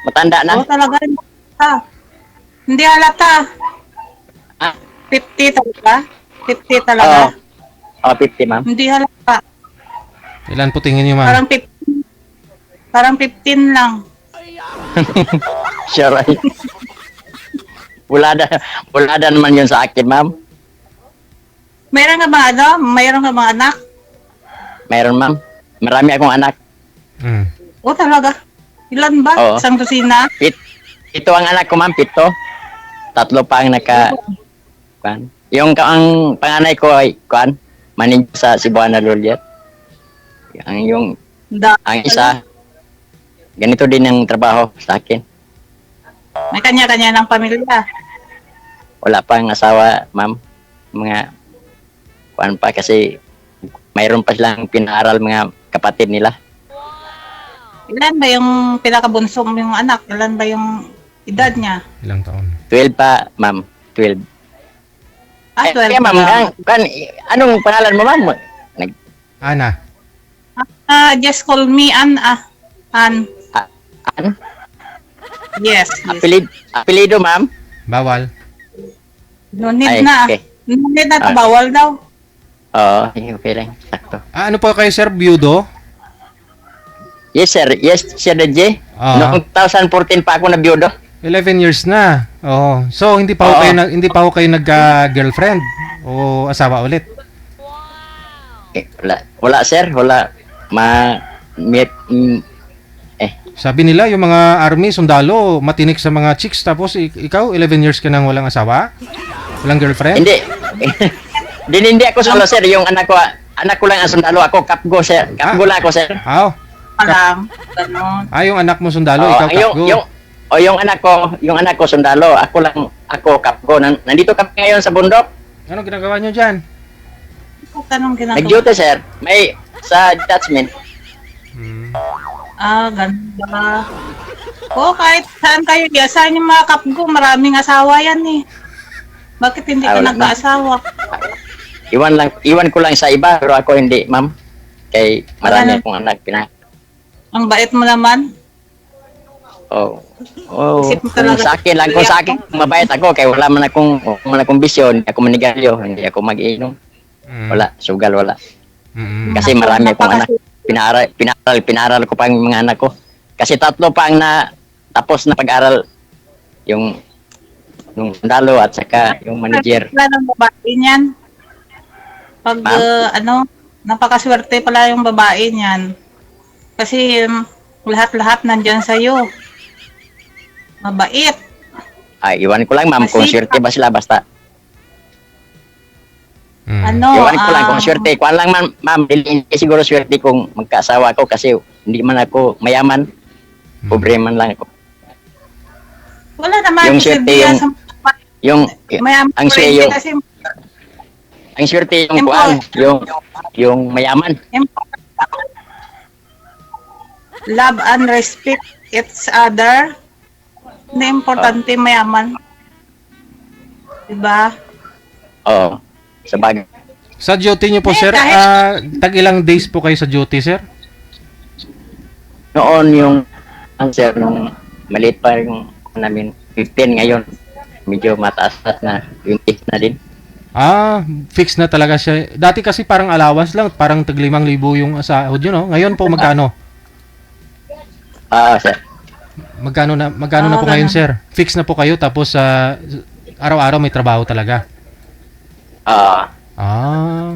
Matanda na. Oo, talaga. Hindi halata. Ah. 50 talaga? 50 talaga? Oo. 50 ma'am. Hindi halata. Ilan po tingin niyo, Ma'am? Parang 15. Parang 15 lang. Sure. Bulada naman yun sa akin ma'am. Mayroon ka ba Mayroon ka ba anak? Mayroon ma'am. Marami akong anak. Mm. Oo, talaga. Ilan ba? Oo. Isang dosina? Ito ang anak ko ma'am, 7. 3 pa ang kuan. Yung ang panganay ko ay kuan, manager sa Cebuana Loliet. Yung ang isa ganito din ang trabaho sa akin. May kanya-kanya ng pamilya. Wala pang asawa, ma'am. Mga kuan pa kasi mayroon pa silang pinaaral mga kapatid nila. Ilan ba yung pinakabunsong yung anak? Ilan ba yung edad niya? Ilang taon? 12 pa, ma'am. 12. Kaya 12 ma'am, anong pangalan mo, ma'am? Ana. Just call me Ann. Ann. Ano? Yes. Apelido, ma'am? Bawal. No need Ay, na. okay. No need na. Ah. Bawal daw. Oo, okay lang. Sakto. Ano po kayo, sir? Byudo? Yes, sir. Yes, Sir DJ. Ah. Noong 2014 pa ako nabiyudo. 11 years na. Oh. So hindi pa ho Oo. kayo hindi pa ho kayo nagka-girlfriend o asawa ulit. Wala, sir. Wala. Sabi nila yung mga army sundalo matinik sa mga chicks tapos ikaw 11 years ka nang walang asawa? Walang girlfriend? Hindi. Hindi ako solo, sir. Yung anak ko lang ang sundalo. Ako, kapgo, sir. Kapgo lang ako, sir. Aw. Alam. Ganon. Yung anak mo sundalo, Oo, ikaw kapgo. yung anak ko sundalo. Ako kapgo. Nandito kami ngayon sa bundok. Ano ginagawa nyo dyan? Tanong ginagawa. Nag-duty, sir. May sa detachment. Ganun ba? Oo, kahit saan kayo. Saan yung mga kapgo? Maraming asawa yan eh. Bakit hindi ka Wala na. nagka-asawa? Iwan ko lang sa iba, pero ako hindi, ma'am. Kay marami Ano? akong anak. Ang bait mo naman. Oh. Isip mo Kung talaga. sa akin lang, kung sa akin, mabait ako. Kaya wala man akong bisyon. Hindi ako manigalyo. Hindi ako mag-inom. Wala. Sugal, wala. Mm. Kasi marami akong anak. Pinaral ko pa ang mga anak ko. Kasi 3 pa ang tapos na pag-aral. Yung sundalo at saka yung manager. Wala ng babae niyan. Pag Ma'am? napakaswerte pala yung babae niyan. Kasi lahat-lahat nandyan sa'yo. Mabait. Ay, iwan ko lang, ma'am, kung Kasi- swerte ba sila, basta. Ano? Iwan ko lang kung swerte. Kuan lang, ma'am, hindi siguro swerte kung magkaasawa ako kasi hindi man ako mayaman. Pobre man lang ako. Wala naman. Yung swerte, silbihan yung- sa- Yung, Mayaman ang pa rin swerte, kasi ang swerte yung Employ- kuan, yung mayaman. love and respect each other. Hindi importante mayaman. Diba? Oo. Sa bagay. Sa duty nyo po, sir, tag ilang days po kayo sa duty, sir? Noon yung, sir, nung maliit pa yung namin, 15 ngayon. medyo mataas na 20 na din. Ah, fix na talaga siya. Dati kasi parang allowance lang, parang tag 5,000 yung sahod yun, no? Ngayon po magkano? Sir. Magkano na po ngayon, ganun. sir? Fix na po kayo tapos araw-araw may trabaho talaga. Ah, Ah,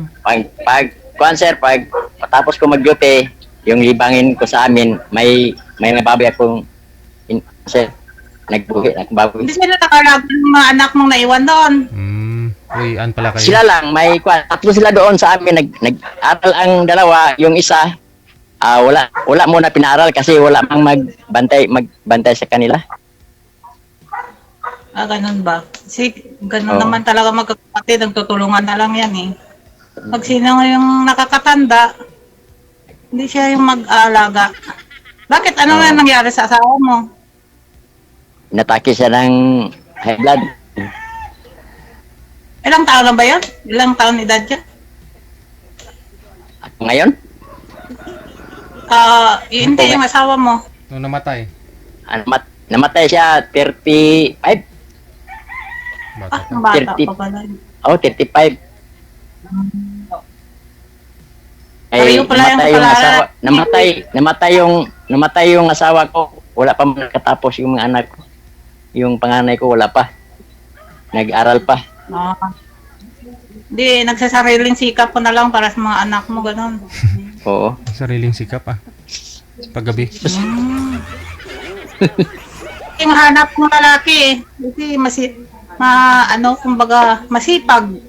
sir, pag matapos ko mag-duty, yung libangin ko sa amin, may nababoy akong sir, nagbaboy. Hindi sila nakalaban ng mga anak mong naiwan doon. uwian pala kayo. Sila lang, tatlo sila doon sa amin, nag-aral ang dalawa, yung isa, wala muna pinaral kasi wala mang magbantay sa kanila. Ganun ba? Ganun naman talaga magkakapatid, nagtutulungan na lang yan eh. Pag sino yung nakakatanda, hindi siya yung mag-aalaga. Bakit? Ano nga nangyari sa asawa mo? Inatake siya ng high blood. Ilang taon na ba yun? Ilang taon edad niya? Ngayon, Hindi yung asawa mo. Nung namatay. namatay siya 35. Bata. Ang bata 30. pa pala. 35. Pareho pala yung pala- namatay yung asawa ko. Wala pa man nakatapos yung mga anak ko. Yung panganay ko wala pa. Nag-aral pa. Hindi, nagsasariling sikap ko na lang para sa mga anak mo, ganun. Oo. Sariling sikap paggabi. Yung hanap mo lalaki eh. Kasi kumbaga, masipag.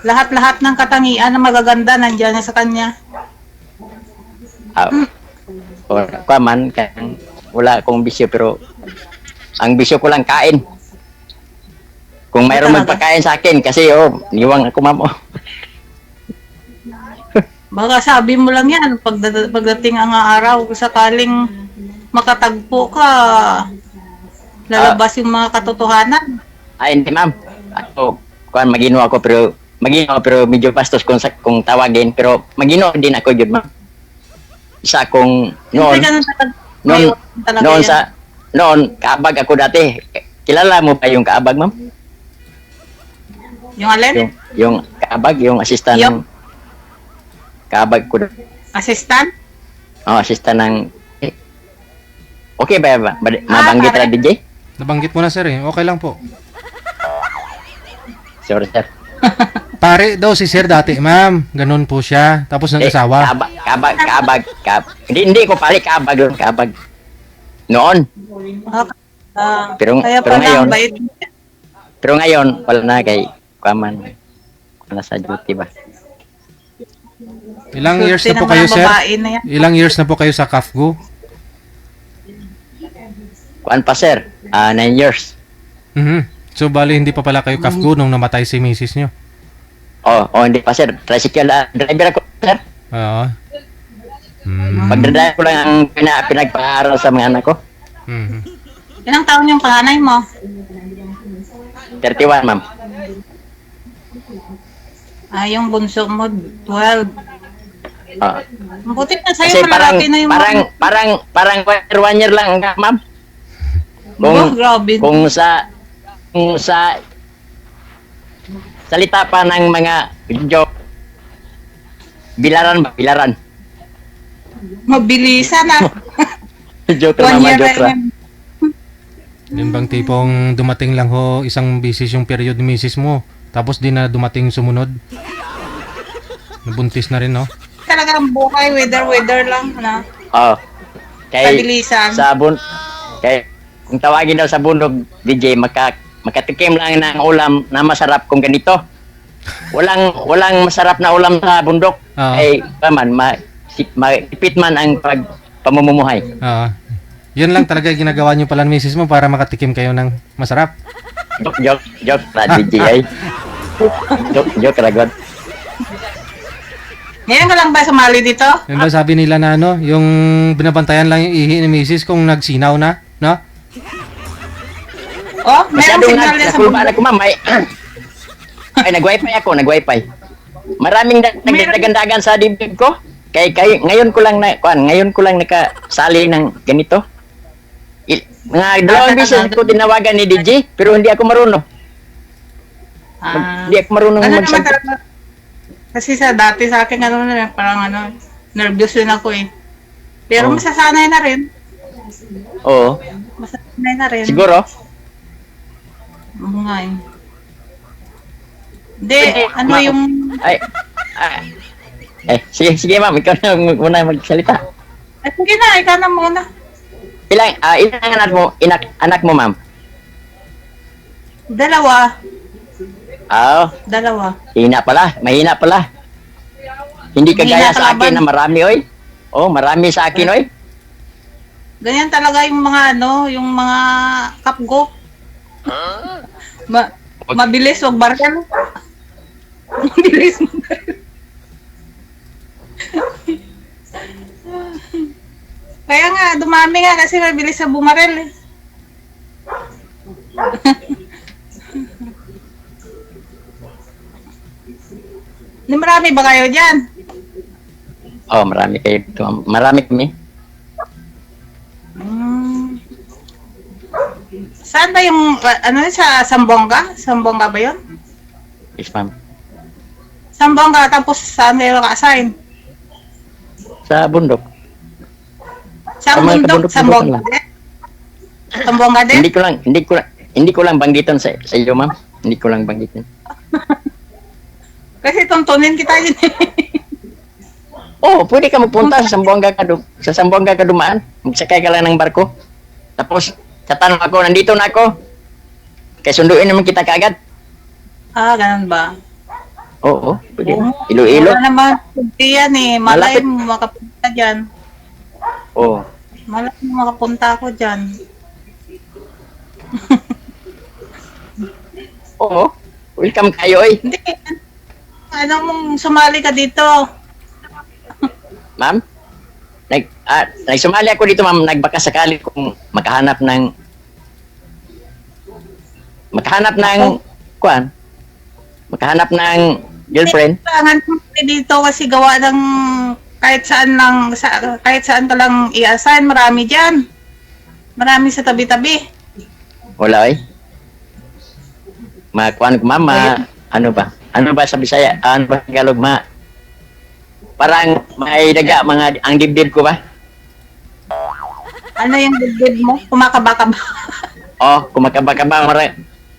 Lahat-lahat ng katangian na magaganda nandiyan na sa kanya. Wala akong bisyo pero ang bisyo ko lang kain. Kung mayroong Talaga? magpakain sa akin kasi niwang ako ma'am. Baka sabi mo lang yan, pagdating ang araw, sakaling makatagpo ka, lalabas yung mga katotohanan. Ay hindi ma'am. Magino ako pero medyo bastos kung tawagin pero magino din ako jud ma'am. Isa akong noon Siyempre, ganun talaga. noon Ngayon talaga noon yan. noon kaabag ako dati. Kilala mo ba yung kaabag ma'am? Yung alin? Yung kaabag, yung assistant Yung? ng kaabag ko. Assistant? Assistant ng okay ba? Mabanggit pare. na DJ? Nabanggit mo na, sir, eh. Okay lang po. Sorry sir. Pare daw si sir dati, ma'am. Ganun po siya. Tapos nag-asawa. Kaabag. Hindi ko pali kaabag doon, kaabag. Noon. Pero Kaya pero pala, ngayon, bait. pero ngayon wala na kay Kwaman. Wala sa duty ba? Ilang years na Swerte po ng kayo, mga sir? babae na yan. Ilang years na po kayo sa CAFGO? Kuan pa sir, 9 years. So, bali, hindi pa pala kayo CAFGO nung namatay si misis nyo? Hindi pa sir. Tricycle driver ako sir. Oo. Pagdadrive ko lang ang pinagpaaral sa mga anak ko. Ilang taon yung panganay mo? 31 ma'am. Yung bunso mo, 12. Buti na sa'yo, Kasi parang malaki na yung parang 1 year lang ma'am. Grabe. Kung sa salita pa ng mga joke, bilaran. Mabilisan na. Joke 1 mama, year joke na ra. yun. Yun bang tipong dumating lang ho isang bisis yung period ni misis mo, tapos di na dumating sumunod? Nabuntis na rin, no? Talagang buhay, weather lang. Kay Mabilisan. kay kung tawagin daw sa bundok DJ makatikim lang ng ulam na masarap kung ganito. Walang masarap na ulam sa bundok. Ay maipit man ang pamumuhay. Yan lang talaga yung ginagawa nyo pala ng misis mo para makatikim kayo ng masarap. Joke na DJ ay. Joke ragot. Ngayon ka lang ba sumali dito? Yan ba sabi nila na yung binabantayan lang yung ihi ni misis kung nagsinaw na, no? Merong Masyadong signal yan sa nakulbaan bundok. ako ma'am ay nag-wifi. Maraming nagdagandagan sa dibdib ko. Kay ngayon ko lang nakasali ng ganito. Mga dalawang beses ko tinawagan ni DJ, pero hindi ako marunong. Ah, Hindi ako marunong ano naman magsagot. talaga, kasi sa dati sa akin, parang nervous din ako eh. Pero Oh. masasanay na rin. Oo. Masasanay na rin. Siguro? Oo nga eh. Hindi, ano Ma- yung... Ay, sige ma'am, ikaw na muna magsalita. Ay, sige na, ikaw na muna. Ilang anak mo ma'am? Dalawa. Mahina pala. Hindi kagaya Mahina sa akin kalaban. na marami, oy. Oh, marami sa akin, oy. Ganyan talaga yung mga yung mga kapgo. Mabilis, wag barkal. Mabilis mo. Kaya nga, dumami nga kasi mabilis sa bumarel eh. Ni marami ba kayo dyan? Oh, marami kayo dito, ma'am. Marami kami. Hmm. Saan ba yung, sa Sambonga? Sambonga ba yun? Yes, ma'am. Sambonga, tapos saan kayo naka-assign? Sa bundok. Sa Sa mga bundok, kabundok-bundokan Sambonga lang. din? Sambonga din? Hindi ko lang banggiton sa iyo, ma'am. Hindi ko lang banggiton. Kasi tuntunin kita yun eh. Oh, pwede ka magpunta sa Sambuanga ka dumaan. Magsakay ka lang ng barko. Tapos, tatanong ako, nandito na ako. Kaya sunduin naman kita kaagad. Ah, ganun ba? Oo, pwede. Oo. Iloilo. Wala naman, hindi yan eh. Malay Malapit. mo makapunta dyan. Oo. Malay mo makapunta ako dyan. Oo. Welcome kayo, oy. Hindi. Ano mong sumali ka dito? Ma'am? Nagsumali ako dito, ma'am. Nagbaka sakali kung makahanap ng makahanap ng girlfriend. Kailangan ko dito kasi gawa ng kahit saan ka lang i-assign, marami dyan. Marami sa tabi-tabi. Wala, oy. Makuan ko, ma'am. Ano ba? Ano ba sa Bisaya? Ano ba sa Tagalog, Parang may daga, ang dibdib ko ba? Ano yung dibdib mo? Kumakaba-kaba. Oh, kumakaba-kaba.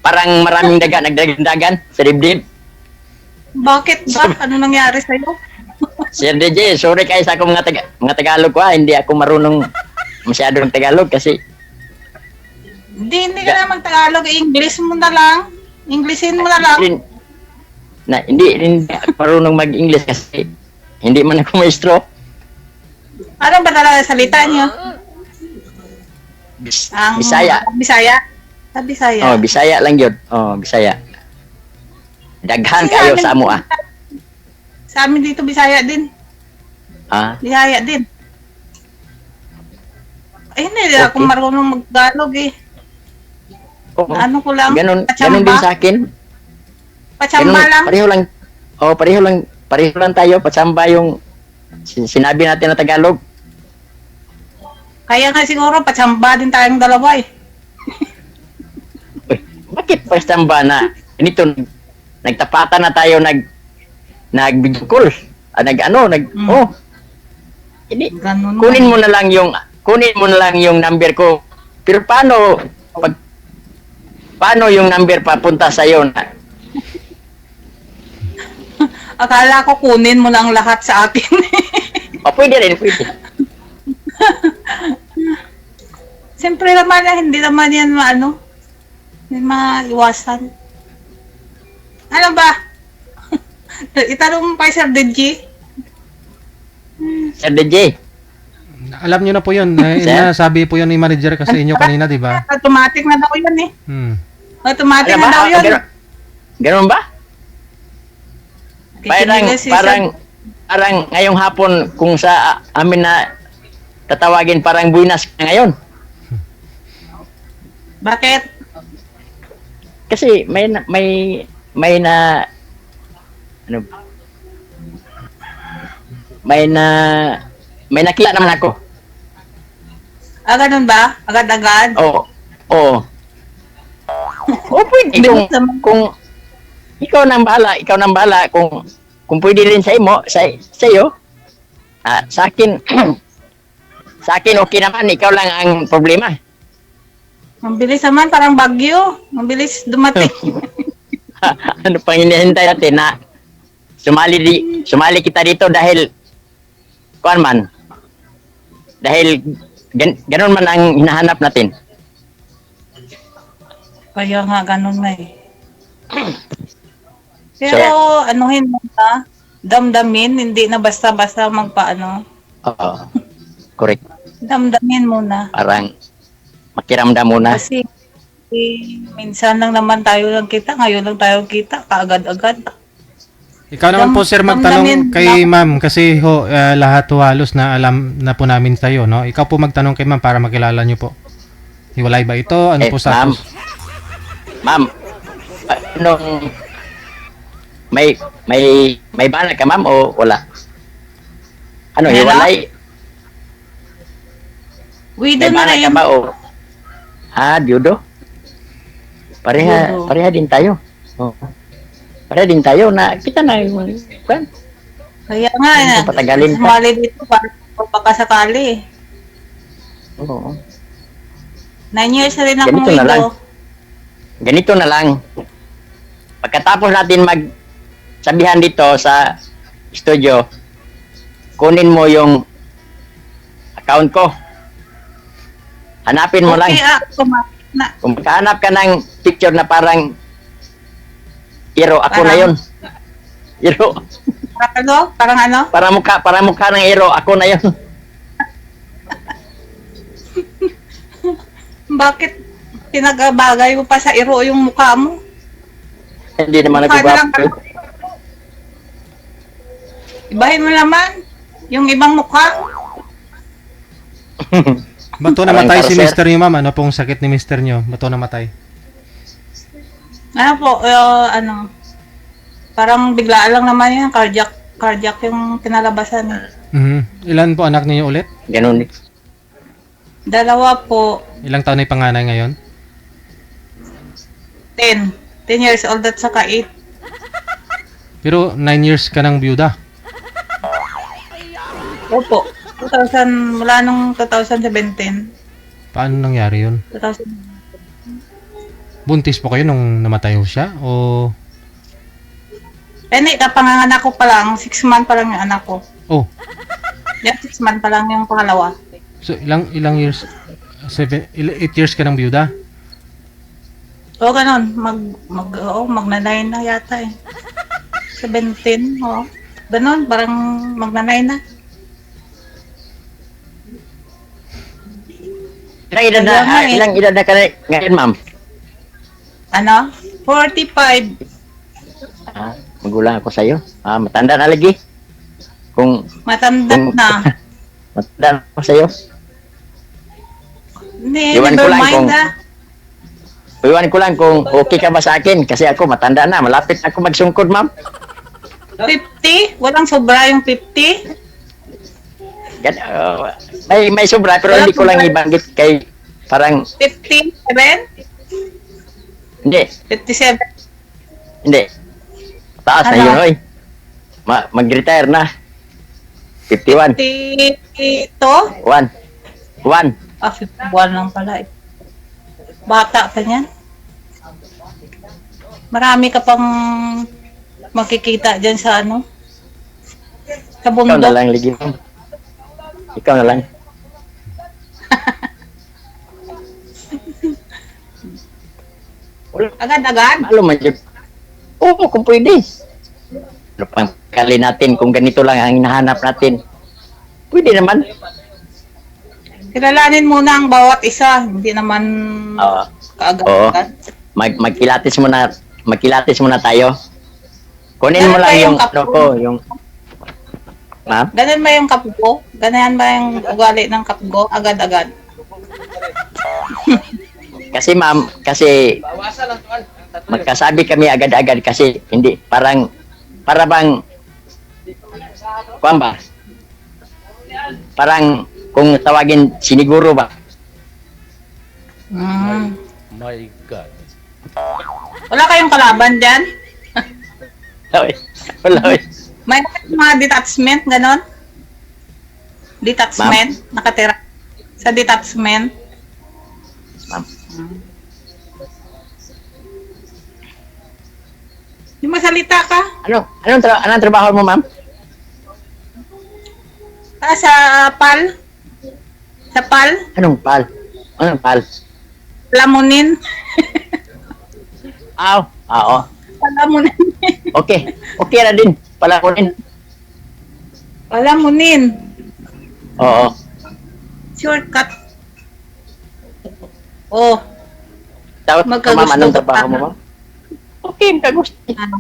Parang maraming daga, nagdagan sa dibdib. Bakit ba? Ano nangyari sa'yo? Sir DJ, sorry kayo sa akong mga Tagalog ko, Hindi ako marunong masyado ng Tagalog kasi Hindi ka na mag-Tagalog. English mo na lang. Englishin mo na lang. hindi ako marunong mag-English kasi hindi man ako maestro. Ano ba talaga salita niyo? Bisaya. Bisaya? Sa Bisaya. Oh, Bisaya lang yun. Oh, Bisaya. Daghan Kasi kayo amin- sa amo, Sa amin dito Bisaya din. Bisaya din. Ay, hindi ako Okay. marunong mag-Tagalog eh. Oo. Ano ko lang? Ganun Pachamba? din sa akin. Pachamba lang. Pareho lang tayo. Patsamba yung sinabi natin na Tagalog. Kaya nga siguro pachamba din tayong dalawa eh. Uy, bakit patsamba na? Ganito, nagtapatan na tayo, nag-video call. Oh. Hindi, Ganun. kunin mo na lang yung number ko. Pero paano yung number papunta sa iyo na Akala ko kunin mo lang lahat sa akin. pwede rin, pwede. Siyempre naman hindi naman yan may maiwasan. Ano ba? Itanong pa Sir DJ. Sir DJ, Alam nyo na po yun. Sir? Nasabi po yun ni manager kasi inyo kanina, di ba? Automatic na daw yun eh. Automatic ano na daw ba? yun. Ganun ba? Kikinig si Parang ngayong hapon kung sa amin na tatawagin parang buinas ka ngayon. Bakit? Kasi may nakita naman ako. Ganun ba? Agad-agad? Oo. Oo. O pwede Bilis naman. kung ikaw nang bahala kung pwede rin sa iyo. Sa akin sa akin okay naman, ikaw lang ang problema. Ang bilis naman, parang bagyo. Ang bilis dumating. Ano pang hinihintay natin na sumali kita dito dahil kuan man. Dahil ganun man ang hinahanap natin. Kaya nga, ganun na eh. Pero, anuhin mo na, damdamin, hindi na basta-basta magpaano. Oo. Correct. Damdamin muna. Parang makiramdam muna. Kasi, minsan lang naman tayo lang kita, ngayon lang tayo kita, kaagad-agad. Ikaw naman po sir magtanong damdamin kay ma'am kasi lahat ho halos na alam na po namin tayo, no? Ikaw po magtanong kay ma'am para makilala niyo po. Hiwalay ba ito? Ano po status? Ma'am, anong may bana ka ma'am o wala? Ano, Meron? hiwalay? Widow May na bana ka rin. ba o? Biyudo? Biyudo. Pareha din tayo. Oo. Pareha din tayo na kita na yung kan. Kaya nga, Ano, patagalin pa. sumali dito para pagkakasakali. Oo. 9 years na rin akong Ganito na lang. widow. Ganito na lang. Pagkatapos natin magsabihan dito sa studio, kunin mo yung account ko. Hanapin mo lang. Okay, kumain na. Kung makahanap ka ng picture na parang hero, ako na yun. Hero. Parang ano? Para mukha ng hero, ako na yun. Bakit pinagabagay mo pa sa iro yung mukha mo? Hindi naman ako Mukha na lang gwapo. Ibahin mo naman yung ibang mukha. Bato namatay Parang si para, mister niyo ma'am. Ano pong sakit ni mister niyo? Bato namatay. Ano po, parang biglaan lang naman yan. Cardiac yung pinalabasan. Ilan po anak niyo ulit? Ganun. 2 po, Ilang taon na yung panganay ngayon? 10. 10 years old at saka 8. Pero 9 years ka ng byuda. Opo. Mula nung 2017. Paano nangyari yun? 2000. Buntis po kayo nung namatay ho siya? O... Kapanganganak ko pa lang, 6 months pa lang yung anak ko. Oh, Yan, 6 months pa lang yung pangalawa. so ilang years? 8 years ka ng byuda? Oo, ganun. Magnanay na yata eh. 17, oo. Ganun, parang magnanay na. Ilang edad na ka na ngayon, ma'am? Ano? 45. Magulang ako sa'yo. Matanda na lagi. Kung Matanda na. matanda na ako sa'yo. Hindi, Iwan ko never lang mind kung- ah. Iwan ko lang kung okay ka ba sa akin kasi ako matanda na. Malapit na ako magsungkod, ma'am. 50? Walang sobra yung 50? May sobra pero hindi ko lang ibanggit kay parang 57? hindi. 57? Hindi. Taas na Ano? yun, oy. Mag-retire na. 51. 52? 1. 1. 51 lang pala eh. Bata pa niyan. Marami ka pang makikita dyan sa ano? Sa Ikaw na bundok. lang, ligi. Ikaw na lang. Agad-agad? Malo man yun. Oo, kung pwede. Ano pang kali natin kung ganito lang ang hinahanap natin. Pwede naman. Kilalanin muna ang bawat isa. Hindi naman Oo. kaagad-agad. Magkilatis muna tayo. Kunin mo Ganun lang ba yung yung ano ko, yung ma'am? Ganun ba yung kapgo? Ganyan ba yung ugali ng kapgo? Agad-agad. Kasi ma'am, kasi magkasabi kami agad-agad kasi hindi para bang kuwan ba? Parang kung tawagin siniguro ba? Mm. My God. Wala kayong kalaban dyan? Wala, eh. Wala, eh. May mga detachment, ganon? Detachment? Nakatira sa detachment? Ma'am. Yung masalita ka? Anong trabaho mo, ma'am? Sa PAL? Sa PAL? Anong pal? Anong pal? Lamunin? Oo. Palamunin. Okay. Okay na din. Palamunin. Palamunin. Oo. Shortcut. Oh, Tawag ko, ma'am, anong Magkagusto trabaho ka. mo, ma'am? Okay, kagusto. ano?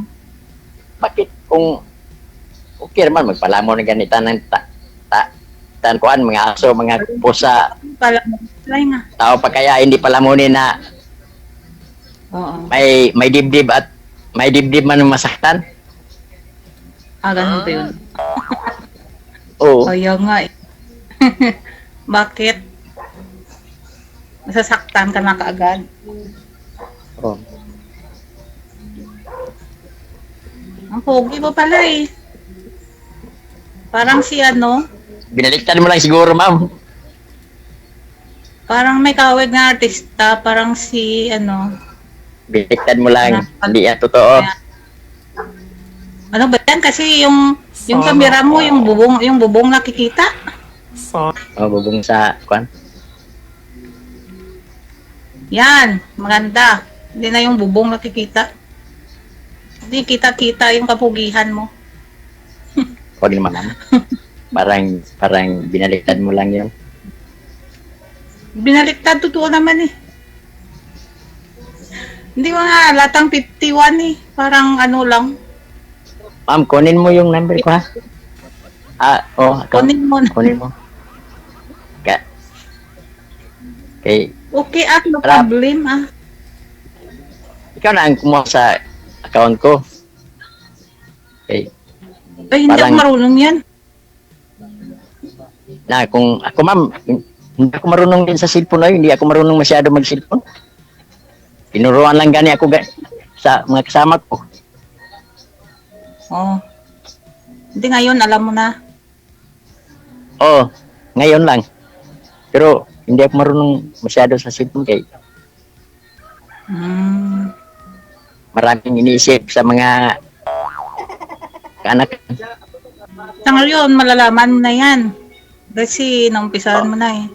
Bakit kung okay naman, magpalamon ng ganita ng kuan, mga aso, mga pusa, Palamunin. Try nga. tao pa kaya hindi palamunin na Oo. may dibdib at may dibdib man masaktan? Ganun ba yun? Oo. Kaya nga eh. Bakit? Masasaktan ka na kaagad. Oo. Ang pogi mo pala eh. Parang si ano, Binaliktad mo lang siguro, ma'am. parang may kawig na artista, parang si ano, Binaliktad mo lang. Hindi yan totoo. ano ba yan? Kasi yung kamera mo, yung bubong nakikita. Bubong sa kuan. Yan, maganda. Hindi na yung bubong nakikita. Hindi kita-kita yung kapugihan mo. Huwag naman, ma'am. Parang binaliktad mo lang yun. Binaliktad, totoo naman eh. Hindi mo nga, latang 51 eh. Parang ano lang. Ma'am, kunin mo yung number ko, ha? Kunin mo na. Kunin mo. Okay. Okay no Rap. problem Ikaw na ang kumuha sa account ko. Okay. Ay, hindi ako Parang- marunong yan. Na kung ako, ma'am, hindi ako marunong din sa cellphone na yun. Hindi ako marunong masyado mag-cellphone. Tinuruan lang gani ako sa mga kasama ko. Oh. Hindi ngayon, alam mo na. Oo, ngayon lang. Pero hindi ako marunong masyado sa cellphone kay maraming iniisip sa mga anak. Sa ngayon, malalaman mo na yan. Kasi naumpisahan mo na eh.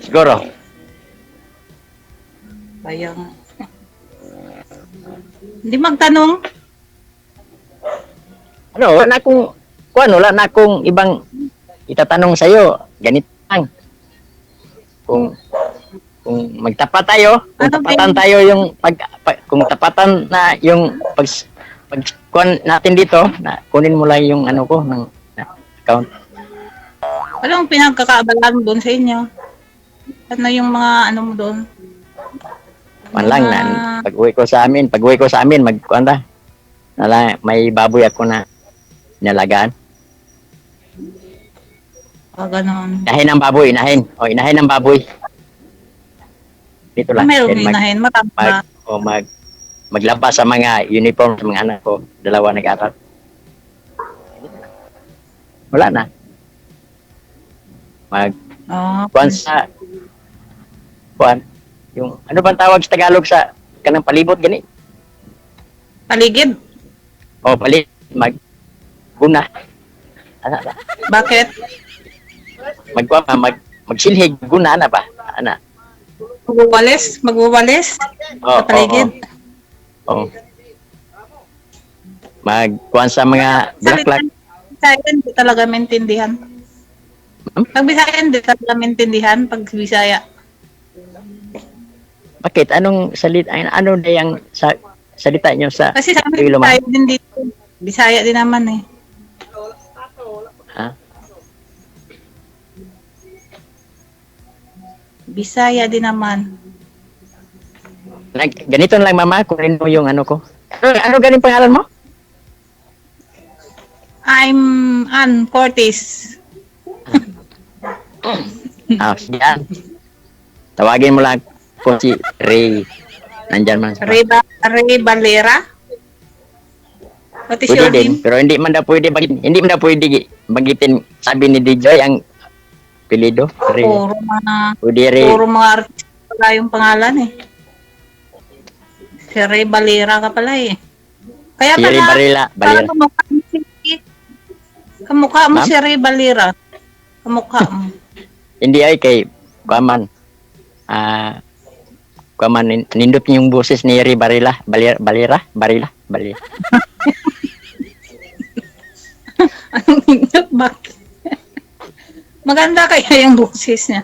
Siguro. Kaya nga. Hindi magtanong. Wala na akong ibang itatanong sa iyo. Ganito lang. Kung magtapat tayo, kung Ano, tapatan Ben? tayo yung kung tapatan na yung pag kuan natin dito, na kunin mo lang yung ano ko ng account. Walang pinagkakaabalan doon sa inyo. Ano yung mga ano mo doon? Man lang na pag-uwi ko sa amin, magkuan ta. May baboy ako na nalagaan. Ganon. Inahin ang baboy, inahin. Inahin ang baboy. Dito lang. Meron Then inahin. Matama. maglaba sa mga uniform sa mga anak ko. Dalawa nag-aral. Wala na. Kuan sa yung ano bang tawag sa Tagalog sa kanang palibot gani? Paligid. Palibot guna. Bakit? Magsilhig guna na ba? Ana. Magwawalis sa paligid. Magkuhan sa mga bulaklak. Bisaya hindi talaga maintindihan. Pag Bisaya hindi talaga maintindihan pag Bisaya. Bakit? Anong salita? Ano na yung salita nyo sa Kasi sa amin Iloilo, ma'am? Bisaya din dito. Bisaya din naman eh. Ha? Bisaya din naman. Ganito lang, mama. Kunin mo yung ano ko. Ano galing pangalan mo? I'm Ann Cortez. Sige, Ann. Tawagin mo lang po si Ray. Nandyan man. Ray Valera? What is Pwede your din, name? pero hindi man daw pwede bagitin sabi ni DJ ang pilido. Ray. Pwede Ray. Puro mga artist pala yung pangalan eh. Si Ray Valera ka pala eh. Kaya Si Ray pala, Valera. kamukha mo Ma'am? si Ray Valera. Kamukha mo. Hindi ay kay Kwaman. Kwaman, nindot niyo yung boses ni Ray Barila. Barila. Bakit? Maganda kaya yung boses niya.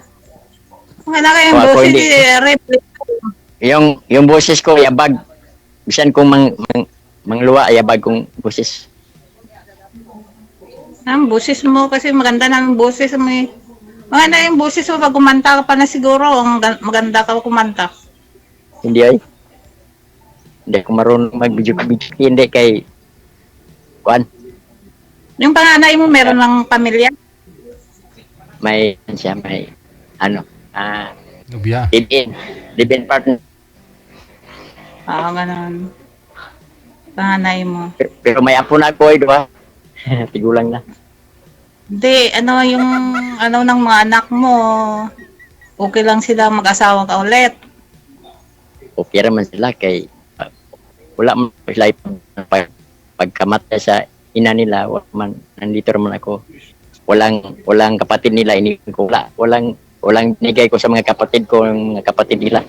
Maganda kaya yung O, ako boses hindi. ni Ray Valera. Yung boses ko, yabag. Bisan kung mangluwa, yabag kong boses. Ang boses mo kasi maganda na yung boses mo eh. Maganda yung boses mo pag kumanta ka pa na siguro. Maganda ka kumanta. Hindi ay. Hindi ako marunong mag-video. Hindi kay Kwan. Yung panganay mo meron ng pamilya? May Nubya. live-in partner. Ganun. Panganay mo. Pero may apo na ako, diba? Tigulang na. Hindi, ano ng mga anak mo, okay lang sila mag-asawa ka ulit. Okay naman sila kay wala man sila pagkamatay sa ina nila, nandito naman ako. Walang kapatid nila, walang binigay ko sa mga kapatid ko, ng mga kapatid nila.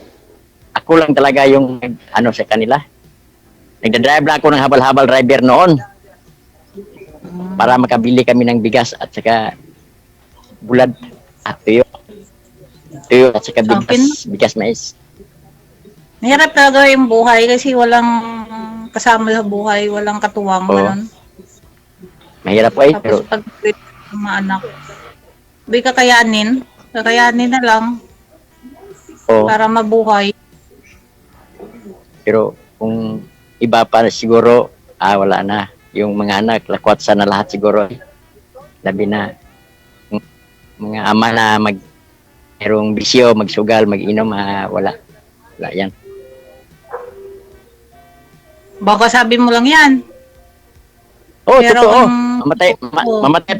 Ako lang talaga yung sa kanila. Nagdadrive lang ako ng habal-habal driver noon para makabili kami ng bigas at saka bulad at tuyo at saka bigas mais. Mahirap talaga yung buhay kasi walang kasama sa buhay, walang katuwang. Oo. Ganun. Mahirap ay, Tapos pero pag mga anak, di kakayanin na lang oo. para mabuhay. Pero kung iba pa siguro, wala na. Yung mga anak, lakwat sa na lahat siguro. Labi na mga ama na mayroong bisyo, magsugal, mag-inom, wala. Wala yan. Baka sabi mo lang yan. Oh, Pero totoo. kung- Mamatay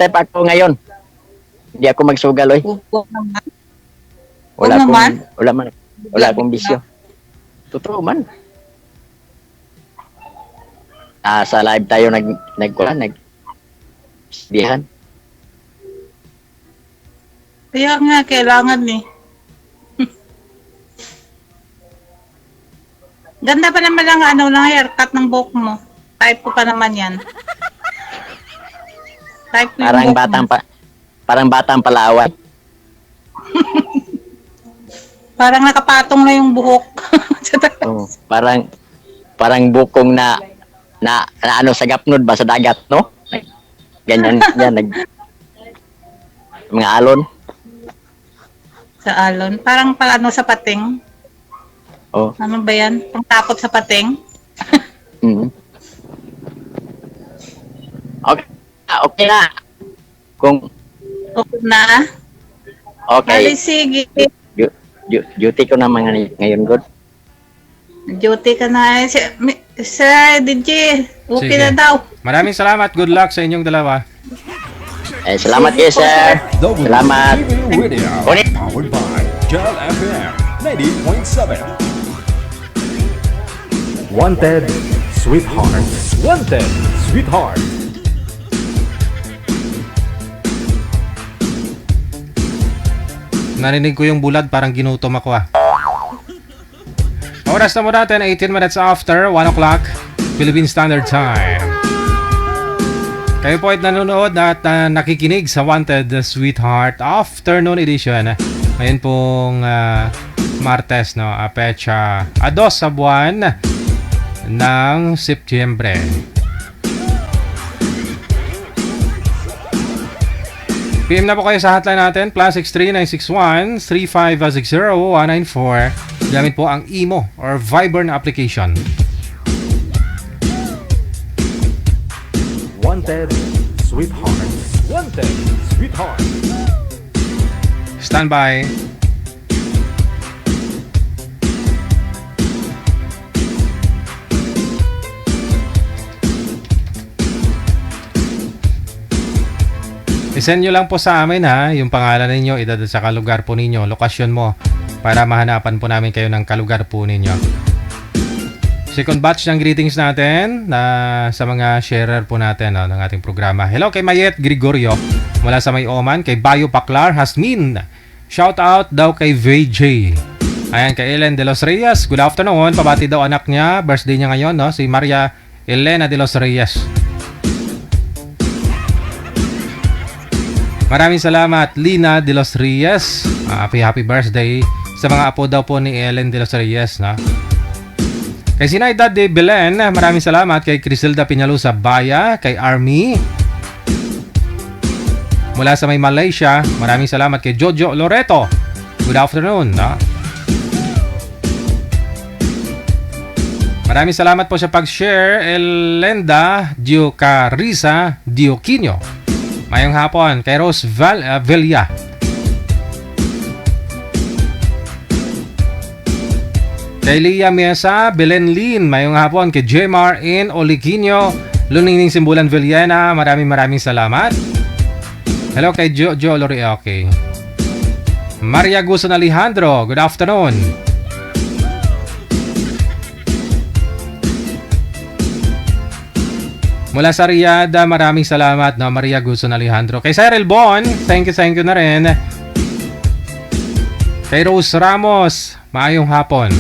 pa ako ngayon. Hindi ako magsugal, oy. Huwag naman. Wala Huwag naman. Wala akong bisyo. Totoo man. Sa live tayo nagbihan. Kaya nga, kailangan eh. Ganda pa naman lang haircut ng buhok mo. Type ko pa naman yan. Type ko yung Parang buhok mo. batang palaway. Parang nakapatong na yung buhok. Oh, parang bukong na sa gapnod ba sa dagat, no? Ganyan yan mga alon. Sa alon. Parang sa pating. Oh. Ano ba yan? Pangtakot sa pating? Mhm. Okay na. Kung Okay na? okay, Sige. duty ko na ngayon, good. Duty ka na. Sir DJ, okay Sige. na daw. Maraming salamat. Good luck sa inyong dalawa. Salamat kayo, sir. Salamat. Radio, Ulit. powered by Jal FM 90.7. Wanted Sweetheart. Wanted Sweetheart. Narinig ko yung bulad, parang ginutom ako Oras na mo natin, 18 minutes after 1 o'clock, Philippine Standard Time. Kayo po ay nanonood at nakikinig sa Wanted Sweetheart Afternoon Edition. Ngayon pong Martes, pecha 2 sa buwan ng Setyembre. PM na po kayo sa hotline natin, +63 961 3560 194. Gamit po ang Imo or Viber na application. Wanted Sweetheart. Wanted Sweetheart. Standby. I-send nyo lang po sa amin ha, yung pangalan ninyo, edad at saka lugar po ninyo, lokasyon mo, para mahanapan po namin kayo ng kalugar po ninyo. Second batch ng greetings natin na sa mga sharer po natin ng ating programa. Hello kay Mayet Gregorio mula sa May Oman, kay Bayo Paclar, Hasmin. Shout out daw kay VJ. Ayan, kay Ellen de los Reyes. Good afternoon. Pabati daw anak niya. Birthday niya ngayon, no? Si Maria Elena de los Reyes. Maraming salamat, Lina de los Reyes. Happy birthday sa mga apo daw po ni Ellen de los Reyes, no? Kay Sinaida de Belen, maraming salamat. Kay Criselda Piñalusa Baya, kay Army mula sa may Malaysia, maraming salamat. Kay Jojo Loreto, good afternoon, no? Maraming salamat po sa pag-share. Elenda Diocarisa Dioquino, mayong hapon. Kay Rose Velia. Kay Lia Mesa Belen Lin, mayong hapon. Kay Jmar in Oliquino Luningning Simbulan Villena, maraming salamat. Hello kay Jojo Lori. Okay. Maria Guson Alejandro, good afternoon. Mula sa Riyadh, maraming salamat, no, Maria Guson Alejandro. Kay Cyril Bon, thank you na rin. Kay Rose Ramos, maayong hapon.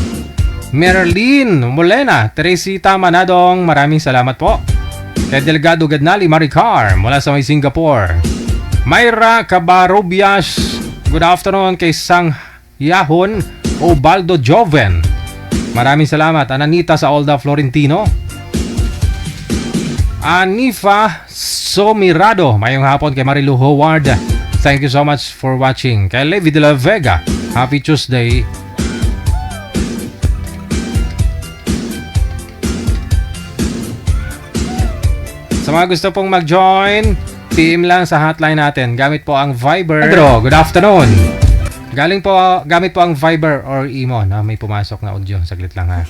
Merlin Molena, Teresita Manadong, maraming salamat po. Kay Delgado Gadnali Maricar, mula sa may Singapore. Mayra Cabarobias, good afternoon. Kay Sang Yahon Obaldo Joven, maraming salamat. Ananita sa Olda Florentino. Anifa Somirado, mayong hapon. Kay Marilu Howard, thank you so much for watching. Kay Levi de la Vega, happy Tuesday. Sa mga gusto pong mag-join, PM lang sa hotline natin. Gamit po ang Viber. Pedro, good afternoon. Gamit po ang Viber or Imo. Na may pumasok na audio. Saglit lang ha.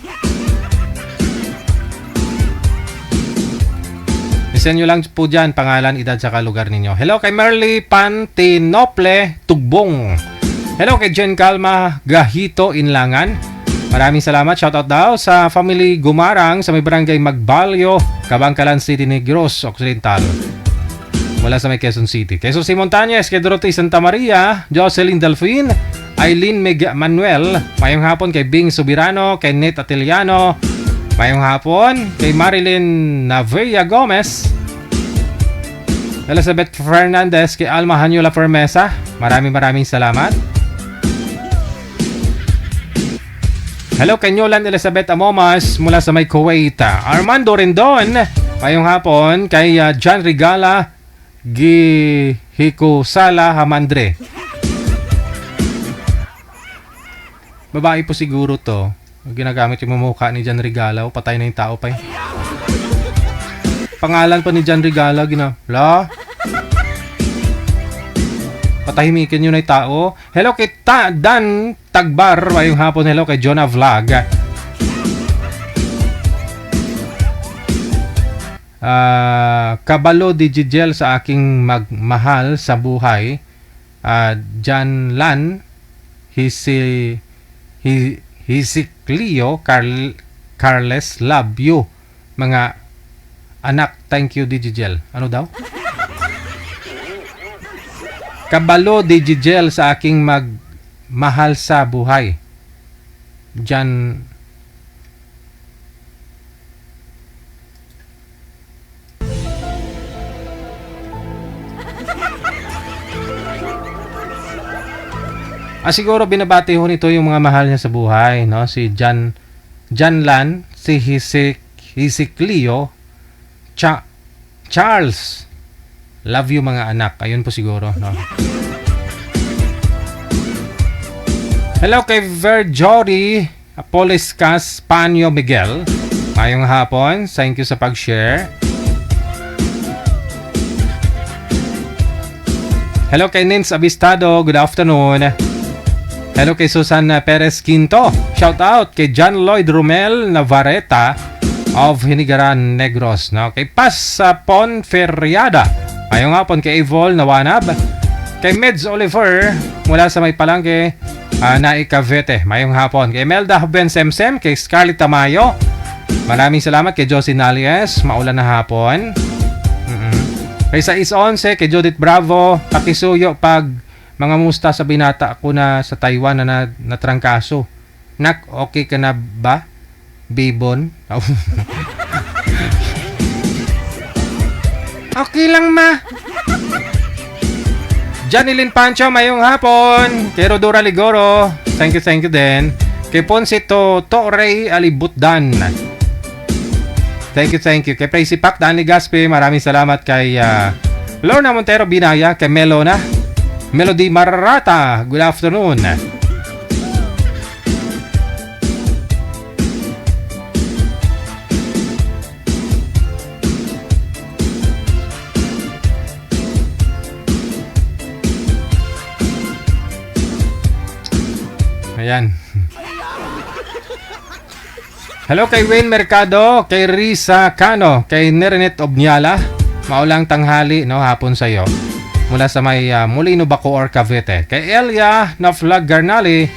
Isend nyo lang po dyan pangalan, edad, saka lugar ninyo. Hello kay Merly Pantinople Tugbong. Hello kay Jen Calma Gahito Inlangan. Maraming salamat. Shoutout daw sa family Gumarang sa may barangay Magbalyo, Kabangkalan City, Negros Occidental. Mula sa may Quezon City. Jesus C. Montañez, kay Dorothy Santa Maria, Jocelyn Delfin, Eileen Manuel, mayong hapon. Kay Bing Subirano, kay Nate Atiliano, mayong hapon. Kay Marilyn Navea Gomez, Elizabeth Fernandez, kay Alma Hanyula Fermesa, maraming salamat. Hello kay Nyolan Elizabeth Amomas mula sa may Kuwait. Armando Rendon, mayong hapon. Kay John Regala Gihikusala Hamandre. Babae po siguro to. Ginagamit yung mukha ni John Regala. Patay na yung tao pa eh. Pangalan pa ni John Regala. Patahimikin yun ay tao. Hello kay Dan Tagbar, mayong hapon. Hello kay Jonah Vlog. Kabalo Digigel sa aking magmahal sa buhay. Jan Lan Hisiklio Carles, love you mga anak. Thank you Digigel. Ano daw? Kabalo Digigel sa aking magmahal sa buhay. Jan siguro binabati ho nito yung mga mahal niya sa buhay, no? Si Jan Lan, si Hisiklio, Charles. Love you mga anak. Ayun po siguro, no? Hello kay Verjory Poliscas Panyo Miguel. Mayong hapon. Thank you sa pag-share. Hello kay Nins Abistado. Good afternoon. Hello kay Susan Perez Quinto. Shout out kay John Lloyd Romel Navarreta of Hinigaran, Negros, no? Kay Paz Ponferriada. Mayong hapon kay Evol Nawanab. Kay Meds Oliver mula sa may palangke Naik Cavite. Mayong hapon. Kay Melda Ben Semsem. Kay Scarlett Tamayo. Maraming salamat kay Josie Nalies. Maulan na hapon. Kay sa 11 kay Judith Bravo. Pakisuyo pag mga musta sa binata ako na sa Taiwan na natrangkaso. Nak, okay ka na ba? Bibon? Okay lang ma. Janilyn Pancho, mayong hapon. Kay Rodora Ligoro, thank you din. Kay Ponsito Torrey Alibutdan, thank you. Kay Praisy Pac, Danny Gaspe, maraming salamat. Kay Lorna Montero Binaya, kay Melody Mararata, good afternoon. Ayan. Hello kay Wayne Mercado, kay Risa Cano, kay Nerenet Obniala. Maulang tanghali, no, hapon sa iyo. Mula sa may Molino Bacoor, Cavite. Kay Elia Naflag Garnali,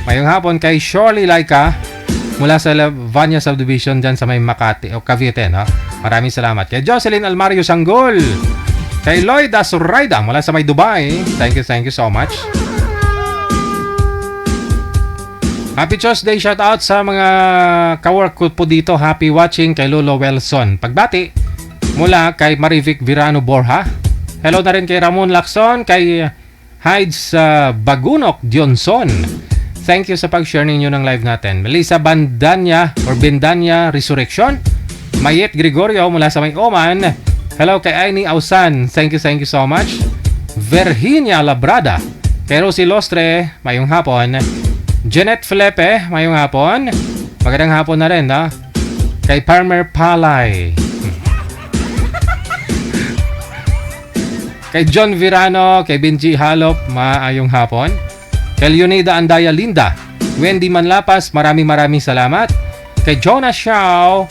mayong hapon. Kay Shirley Laika, mula sa Lavanya Subdivision dyan sa may Makati o Cavite, no. Maraming salamat. Kay Jocelyn Almario Sanggol, kay Lloyd Azurraida mula sa may Dubai. Thank you so much. Happy Tuesday, shout out sa mga kawork ko po dito. Happy watching kay Lolo Wilson. Pagbati mula kay Marivic Virano Borja. Hello na rin kay Ramon Lacson, kay Hides Bagunok Dionson. Thank you sa pag-share ninyo ng live natin. Melissa Bandanya or Bendanya Resurrection. Mayet Gregorio mula sa may Oman. Hello kay Aini Ausan. Thank you so much. Virginia Labrada. Kay Rosie Lostre, mayong hapon. Janet Felipe, mayong hapon. Magandang hapon na rin, ha? Kay Palmer Palay. Kay John Virano, kay Benji Halop, maayong hapon. Kay Leonida Andaya Linda, Wendy Manlapas, maraming salamat. Kay Jonas Shaw,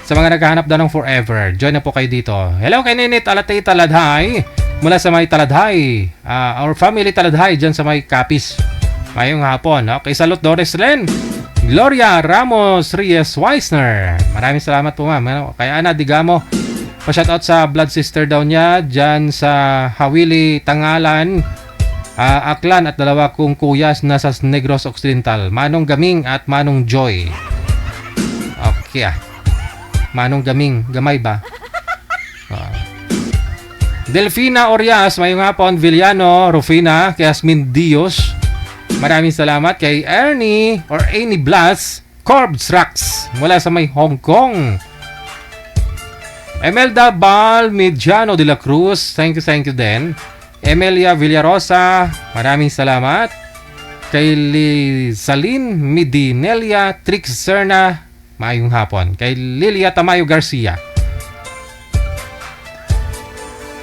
sa mga naghahanap daw ng forever, join na po kayo dito. Hello kay Ninit Alatay Taladhay, mula sa may Taladhay, our family Taladhay, dyan sa may Capiz. Mayong hapon, no? Kay Salot Doris Len, Gloria Ramos Reyes Weisner. Maraming salamat po, ma'am. Kay Ana Digamo, pa-shoutout sa blood sister daw niya dyan sa Hawili, Tangalan, Aklan at dalawa kong kuyas na sa Negros Occidental. Manong Gaming at Manong Joy. Okay, Manong Gaming, gamay ba? Delfina Orias, mayong hapon. Villano Rufina, kay Asmin Dios. Maraming salamat kay Ernie or Annie Blas Corbs Rax mula sa may Hong Kong. Emelda Bal Mediano de la Cruz, thank you din. Emelia Villarosa, maraming salamat. Kay Lizalin Midinelia Trix Serna, maayong hapon. Kay Lilia Tamayo Garcia.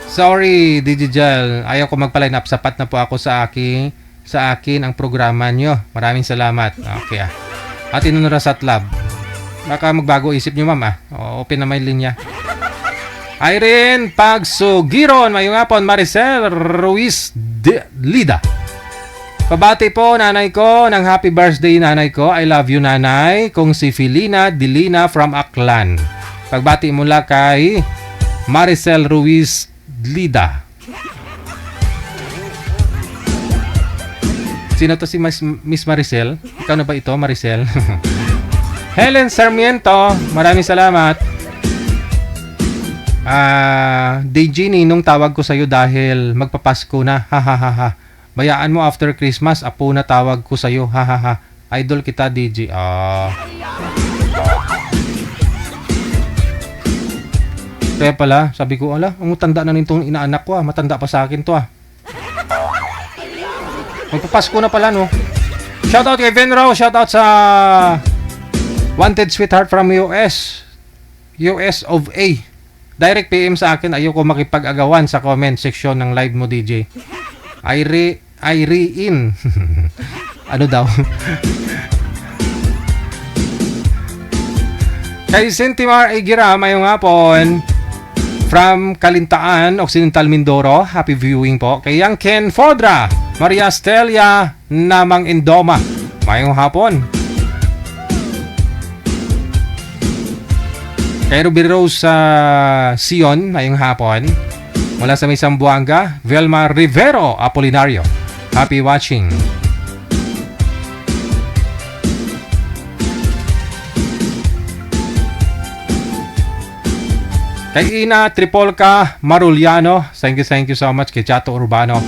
Sorry, Digijal, ayaw ko magpa-line up. Sapat na po ako sa akin ang programa nyo. Maraming salamat. Okay, At Inunurasat Lab. Baka magbago isip nyo, ma'am, open na may linya. Irene Pagsugiron, mayong hapon. Maricel Ruiz Lida. Pabati po, nanay ko, ng happy birthday, nanay ko. I love you, nanay. Kung si Filina Dilina from Aklan. Pagbati mula kay Maricel Ruiz Lida. Sino to si Miss Maricel? Ikaw na ba ito, Maricel? Helen Sarmiento, maraming salamat. DJ Ninong, tawag ko sa'yo dahil magpapasko na. Ha. Bayaan mo after Christmas, apo na tawag ko sa'yo. Ha. Idol kita, DJ. Kaya pala, sabi ko, ang matanda na nitong inaanak ko. Matanda pa sa akin to. Magpapasko na pala, no? Shoutout kay Venro. Shoutout sa Wanted Sweetheart from US of A. Direct PM sa akin. Ayoko makipag-agawan sa comment section ng live mo, DJ. Irene. Ano daw? Kay Sentimar Igira, mayong hapon. from Kalintaan, Occidental Mindoro. Happy viewing po. Kay Yang Ken Fodra, Maria Stelia Namang Indoma. Mayong hapon. Kay Ruby Rose Sion, mayong hapon. Mula sa may Zamboanga, Velma Rivero Apolinario. Happy watching. Kay Ina Tripolca Maruliano, thank you so much. Kay Chato Urbano.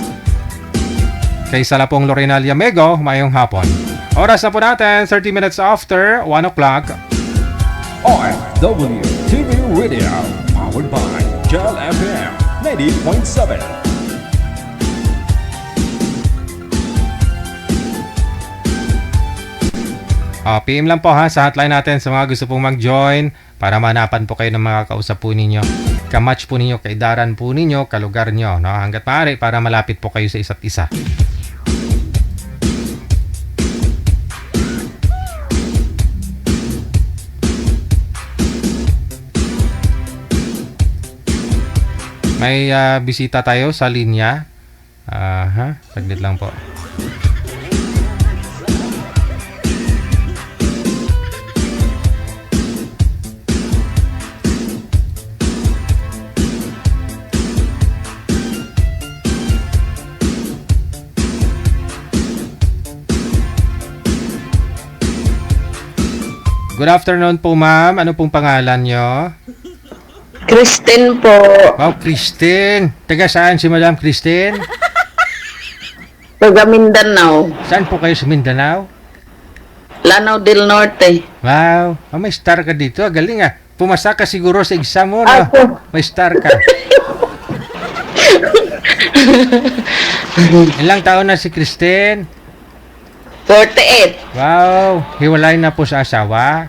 Kay Salapong Lorena Liamego, mayong hapon. Oras na po natin, 30 minutes after 1 o'clock. OFW TV Radio, powered by Gel FM 90.7. PM lang po ha sa hotline natin sa mga gusto pong mag-join para manapan po kayo ng mga kausap po ninyo. Kamatch po ninyo, kaidaran po ninyo, kalugar nyo. No? Hanggat maaari para malapit po kayo sa isa't isa. May bisita tayo sa linya. Saglit lang po. Good afternoon po, ma'am. Ano pong pangalan nyo? Kristen po. Wow, Christine. Taga saan si Madam Christine? Taga Mindanao. Saan po kayo sa Mindanao? Lanao del Norte. Wow, may star ka dito. Galing ah. Pumasa ka siguro sa exam mo, no? Ako. May star ka. Ilang taon na si Christine? 48. Wow, hiwalay na po sa asawa.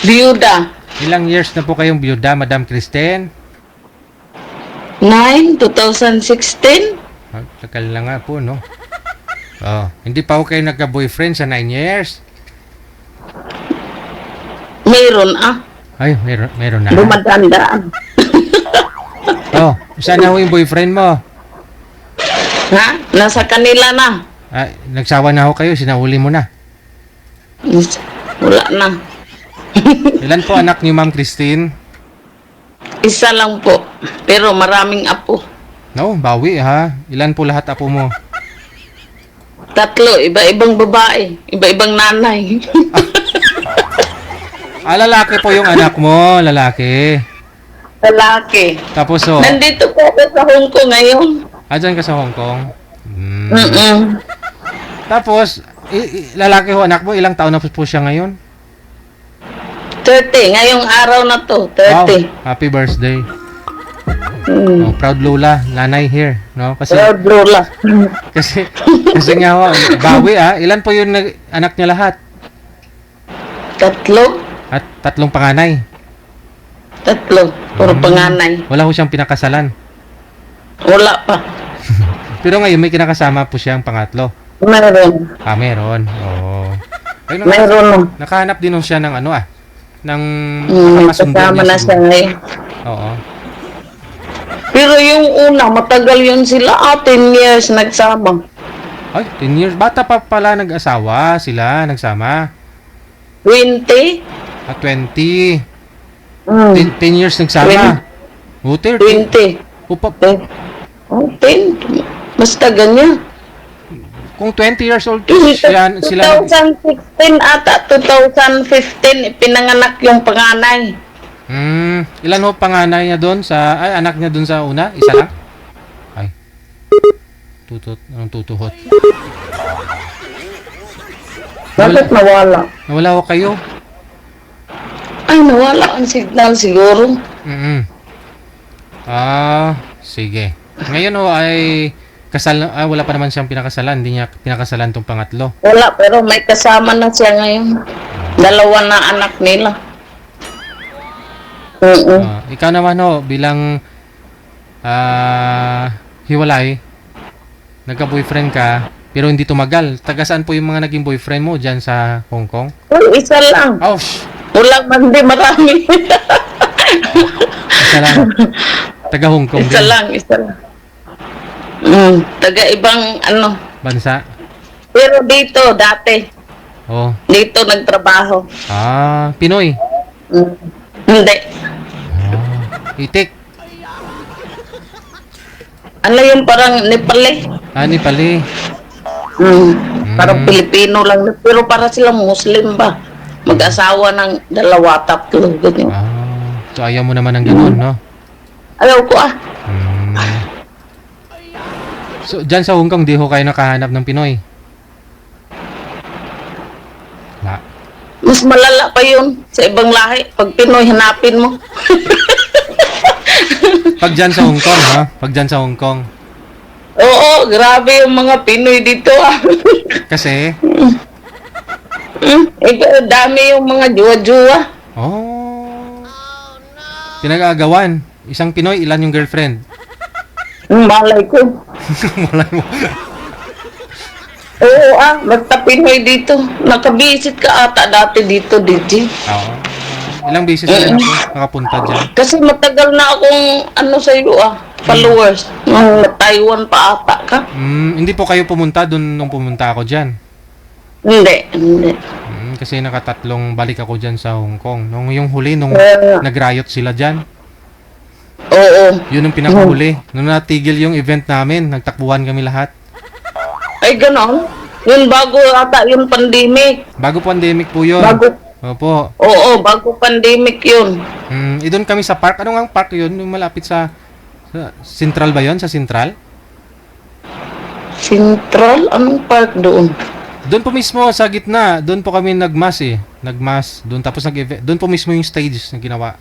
Byuda. Ilang years na po kayong byuda, Madam Christine? 2016. Tagal na nga po, no? Oh, hindi pa po kayo nagka-boyfriend sa 9 years? Mayroon Ay, meron na. Dumadandaan. Oh, saan na ho yung boyfriend mo? Ha? Nasa kanila na. Nagsawa na ho kayo, sinahuli mo na. Wala na. Ilan po anak niyo, Ma'am Christine? Isa lang po. Pero maraming apo. No, bawi ha. Ilan po lahat apo mo? 3. Iba-ibang babae. Iba-ibang nanay. Lalaki po yung anak mo, lalaki. Lalaki. Tapos Nandito po ako sa Hong Kong ngayon. Dyan ka sa Hong Kong? Tapos, lalaki ho anak mo, ilang taon na po siya ngayon? 30. Ngayong araw na to. 30. Wow, happy birthday. Oh, proud Lola, nanay here, no? Kasi Proud Lola. kasi nga ho, bawi ilan po yung anak niya lahat? 3. At 3 panganay. 3. Puro panganay. Wala ho siyang pinakasalan. Wala pa. Pero ngayon may kinakasama po siyang pangatlo. Meron. Meron. Oo. Ay, Meron. nakahanap din ho siya ng ng Kasama na siya ngayon. Oo. Pero yung una, matagal yun sila. 10 years nagsama. Ay, 10 years. Bata pa pala nag-asawa sila, nagsama. 20? 20. 10 Mm. years nagsama. 30. 20. Upap. 10. Basta ganyan. Kung 20 years old sila 2016 ata, 2015, ipinanganak yung panganay. Ilan ho panganay niya doon anak niya doon sa una? Isa lang? Ay. Anong tutuhot? Bakit nawala? Nawala ho kayo? Ay, nawala ang signal siguro. Sige. Ngayon ho ay kasal, wala pa naman siyang pinakasalan. Hindi niya pinakasalan tong pangatlo. Wala, pero may kasama na siya ngayon. 2 na anak nila. Ikaw naman ho, bilang hiwalay, nagka-boyfriend ka, pero hindi tumagal. Taga saan po yung mga naging boyfriend mo dyan sa Hong Kong? Isa lang. Oh, Wala man, di marami. Isa lang. Taga Hong Kong Isa din. lang, isa lang. Taga ibang ano. Bansa. Pero dito, dati, Oh. dito nagtrabaho. Ah, Pinoy. Hindi. Itik. Ano yung parang Nepali? Ani pali. Parang Pilipino lang. Pero para silang Muslim ba? Mag-asawa ng dalawa, tatlo, ganyan. So ayaw mo naman ng ganun, no? Ayaw ko So, dyan sa Hong Kong, di ho kayo nakahanap ng Pinoy? Wala. Mas malala pa yun sa ibang lahi. Pag Pinoy, hanapin mo. Pag dyan sa Hong Kong, ha? Pag dyan sa Hong Kong. Oo, grabe yung mga Pinoy dito Kasi, dami yung mga juwa-juwa. pinag-aagawan. Isang Pinoy, ilan yung girlfriend? Malay ko. Wala mo. Oo basta Pinoy dito. Nakabisit ka ata dati dito, DJ. Oo. Ilang beses na rin ako nakapunta dyan. Kasi matagal na akong ano sa iyo followers. Taiwan pa ata ka. Hindi po kayo pumunta dun nung pumunta ako dyan. Hindi. Kasi nakatatlong balik ako dyan sa Hong Kong. Nung yung huli, nung nag-riot sila dyan. Oo. Yun ang pinakahuli. Nung natigil yung event namin, nagtakbuhan kami lahat. Ay, ganon. Yun bago ata yung pandemic. Bago pandemic po yun. Bago. Opo. Oo, bago pandemic yun. Doon kami sa park. Ano nga ang park yun? Yung malapit sa Central ba yun? Sa Central? Central? Anong park doon? Doon po mismo sa gitna. Doon po kami nagmas eh. Nagmas. Doon tapos nag-event. Doon po mismo yung stage na ginawa.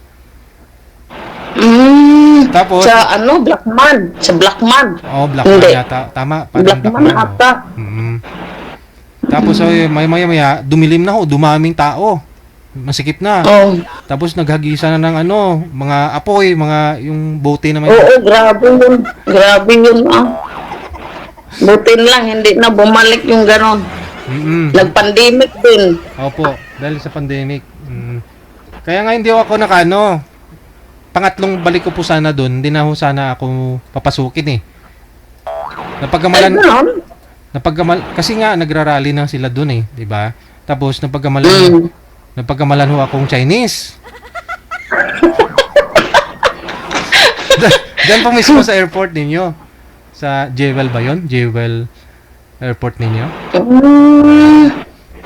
Tapos sa ano? Blackman. Sa Blackman. Blackman yata. Tama. Blackman ata. Tapos maya dumilim na ho. Dumaming tao. Masikip na. Tapos naghagisa na ng mga apoy, yung bote na may... Oo, grabe yun. Grabe yun Buti lang, hindi na bumalik yung ganon. Nag-pandemic din. Opo, dahil sa pandemic. Kaya nga hindi ako pangatlong balik ko po sana doon, hindi na ho sana ako papasukin eh. Kasi nga nagrarally na sila doon eh, di ba? Tapos napagkamalan ho akong Chinese. Diyan po mismo sa airport ninyo. Sa Jewel ba yun? Jewel airport ninyo.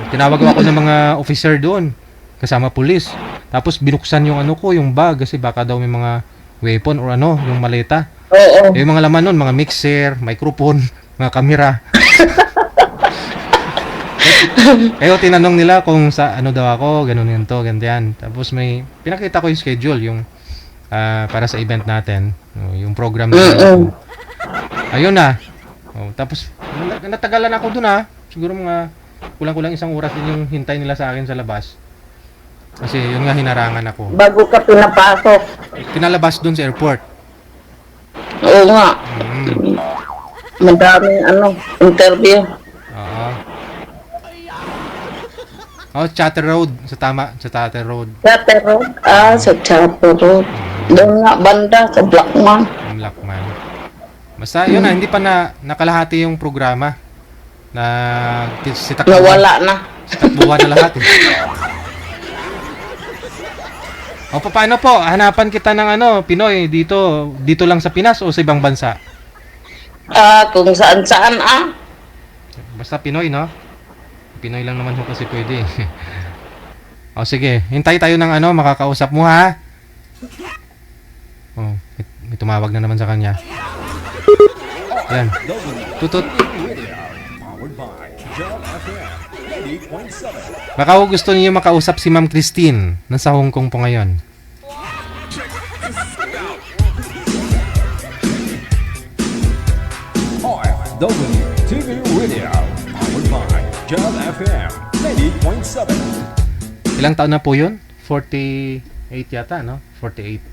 Tinawag ako ng mga officer doon. Kasama pulis. Tapos binuksan yung yung bag kasi baka daw may mga weapon or yung maleta. Oo. Yung mga laman nun, mga mixer, microphone, mga kamera. Kayo tinanong nila kung sa daw ako, ganun yun to, ganyan. Tapos pinakita ko yung schedule, yung para sa event natin, yung program natin. Ayun na. Tapos natagalan ako dun siguro mga kulang-kulang isang oras din yung hintay nila sa akin sa labas. Kasi yun nga hinarangan ako. Bago ka pinapasok. Pinalabas dun sa airport. Oo nga. Madaming interview. Chatter Road. Sa Chatter Road. Chatter Road? Sa Chatter Road. Doon nga, banda, sa Blackman. Blackman. Basta, yun hindi pa nakalahati yung programa. Nawala na. Sitakbuhan na lahat eh. Paano po? Hanapan kita ng Pinoy dito lang sa Pinas o sa ibang bansa? Kung saan-saan Basta Pinoy, no? Pinoy lang naman ho kasi pwede. Sige. Hintay tayo ng makakausap mo, ha? May tumawag na naman sa kanya. Yan. Tutut. Baka gusto niyo makausap si Ma'am Christine. Nasa Hong Kong po ngayon. OFW TV Radio, powered by Job FM 90.7. Ilang taon na po yun? 48 yata, no? 48.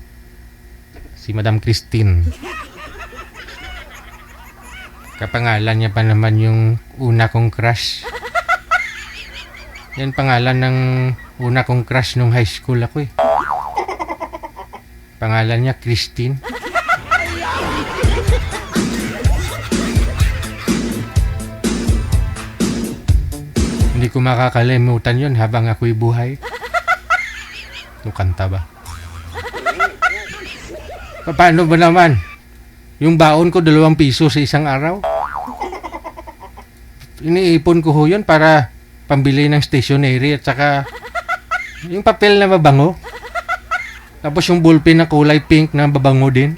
Si Madam Christine. Kapangalan niya pa naman yung una kong crush. Yan pangalan ng una kong crush nung high school ako eh. Pangalan niya Christine. Hindi ko makakalimutan yun habang ako'y buhay. Yung kanta ba? Paano ba naman? Yung baon ko 2 piso sa isang araw. Iniipon ko ho yun para pambili ng stationery at saka yung papel na mabango. Tapos yung ballpen na kulay pink na mabango din.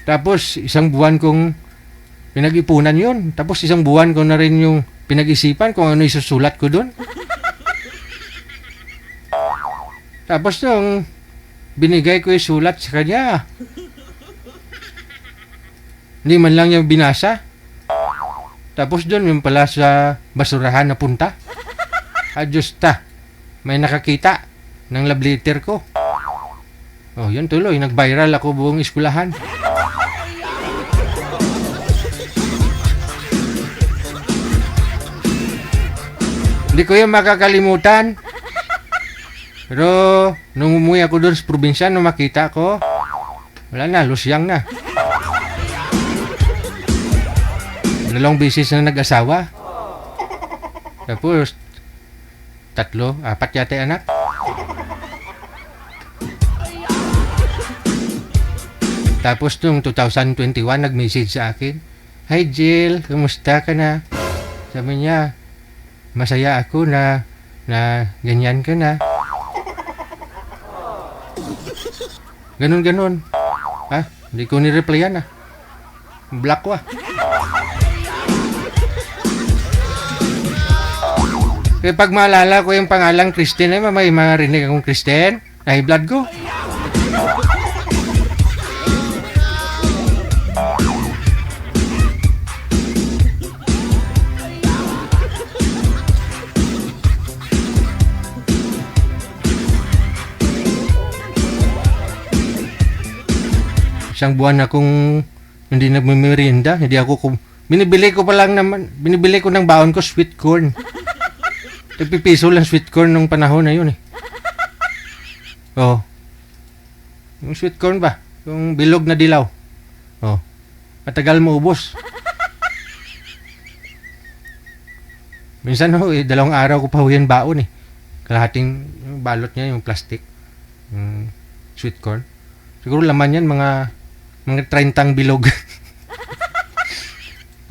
Tapos isang buwan kong pinag-ipunan yun. Tapos isang buwan ko na rin yung pinag-isipan kung ano isusulat ko doon. Tapos nung binigay ko yung sulat sa kanya, hindi man lang yung binasa. Tapos doon yung pala sa basurahan na punta. Adjusta, may nakakita ng love letter ko. Oh, yun tuloy, nag-viral ako buong eskwelahan. Hindi ko yung makakalimutan. Pero nung umuwi ako doon sa probinsya, nung makita ko, wala na, lusyang na. 2 beses na nag-asawa. Tapos 3, 4 yata anak. Tapos nung 2021, nag-message sa akin, "Hi Jill, kumusta ka na?" Sabi niya, "Masaya ako na ganyan ka na." Ganun. Ha? Hindi ko ni-replyan ah. Block ko ah. Kaya pag maalala ko yung pangalang Christine, may marinig akong Christine, high blood ko. Isang buwan akong hindi nagmimerienda, binibili ko ng baon ko sweet corn. Nagpipiso lang sweet corn nung panahon na yun eh. Oh. Yung sweet corn ba? Yung bilog na dilaw. Oh. Matagal mo ubos. Minsan 2 araw ko pa yan baon eh. Kalahating balot niya yung plastic. Sweet corn. Siguro laman yan mga 30 bilog.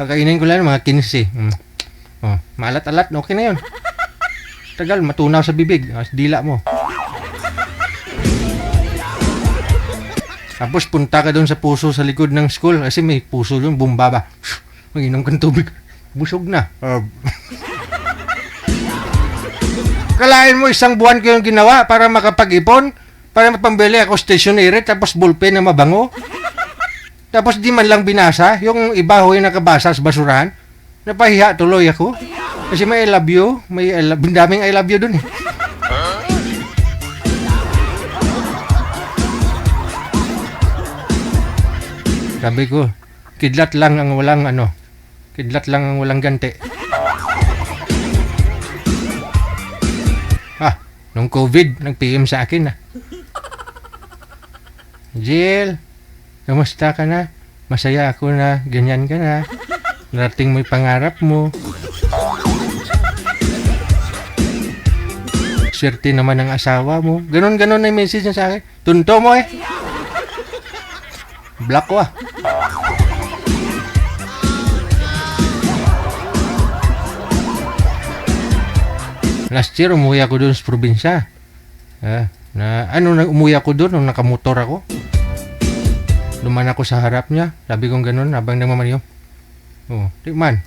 Kakainin ko lang mga 15. Oh, maalat-alat, okay na yun. Tagal, matunaw sa bibig, sa dila mo. Tapos punta ka doon sa puso sa likod ng school kasi may puso doon, bumbaba. Mag-inom kang tubig. Busog na. Kalain mo 1 buwan ko yung ginawa para makapag-ipon, para mapambili ako stationery, tapos ballpen na mabango. Tapos di man lang binasa, yung iba ho yung nakabasa sa basurahan. Napahiya tuloy ako. Kasi may I love you, daming I love you dun eh. Sabi ko, kidlat lang ang walang ganti. Nung COVID, nag-PM sa akin ah. Jill, kamusta ka na? Masaya ako na ganyan ka na. Narating mo yung pangarap mo. Swerte naman ang asawa mo. Ganon na yung message niya sa akin. Tunto mo eh. Block ko ah. Last year, umuwi ako doon sa probinsya. Umuwi ako doon nung nakamotor ako. Duman ako sa harap niya. Sabi kong ganun, habang nagmamaniyo. Oh, di man.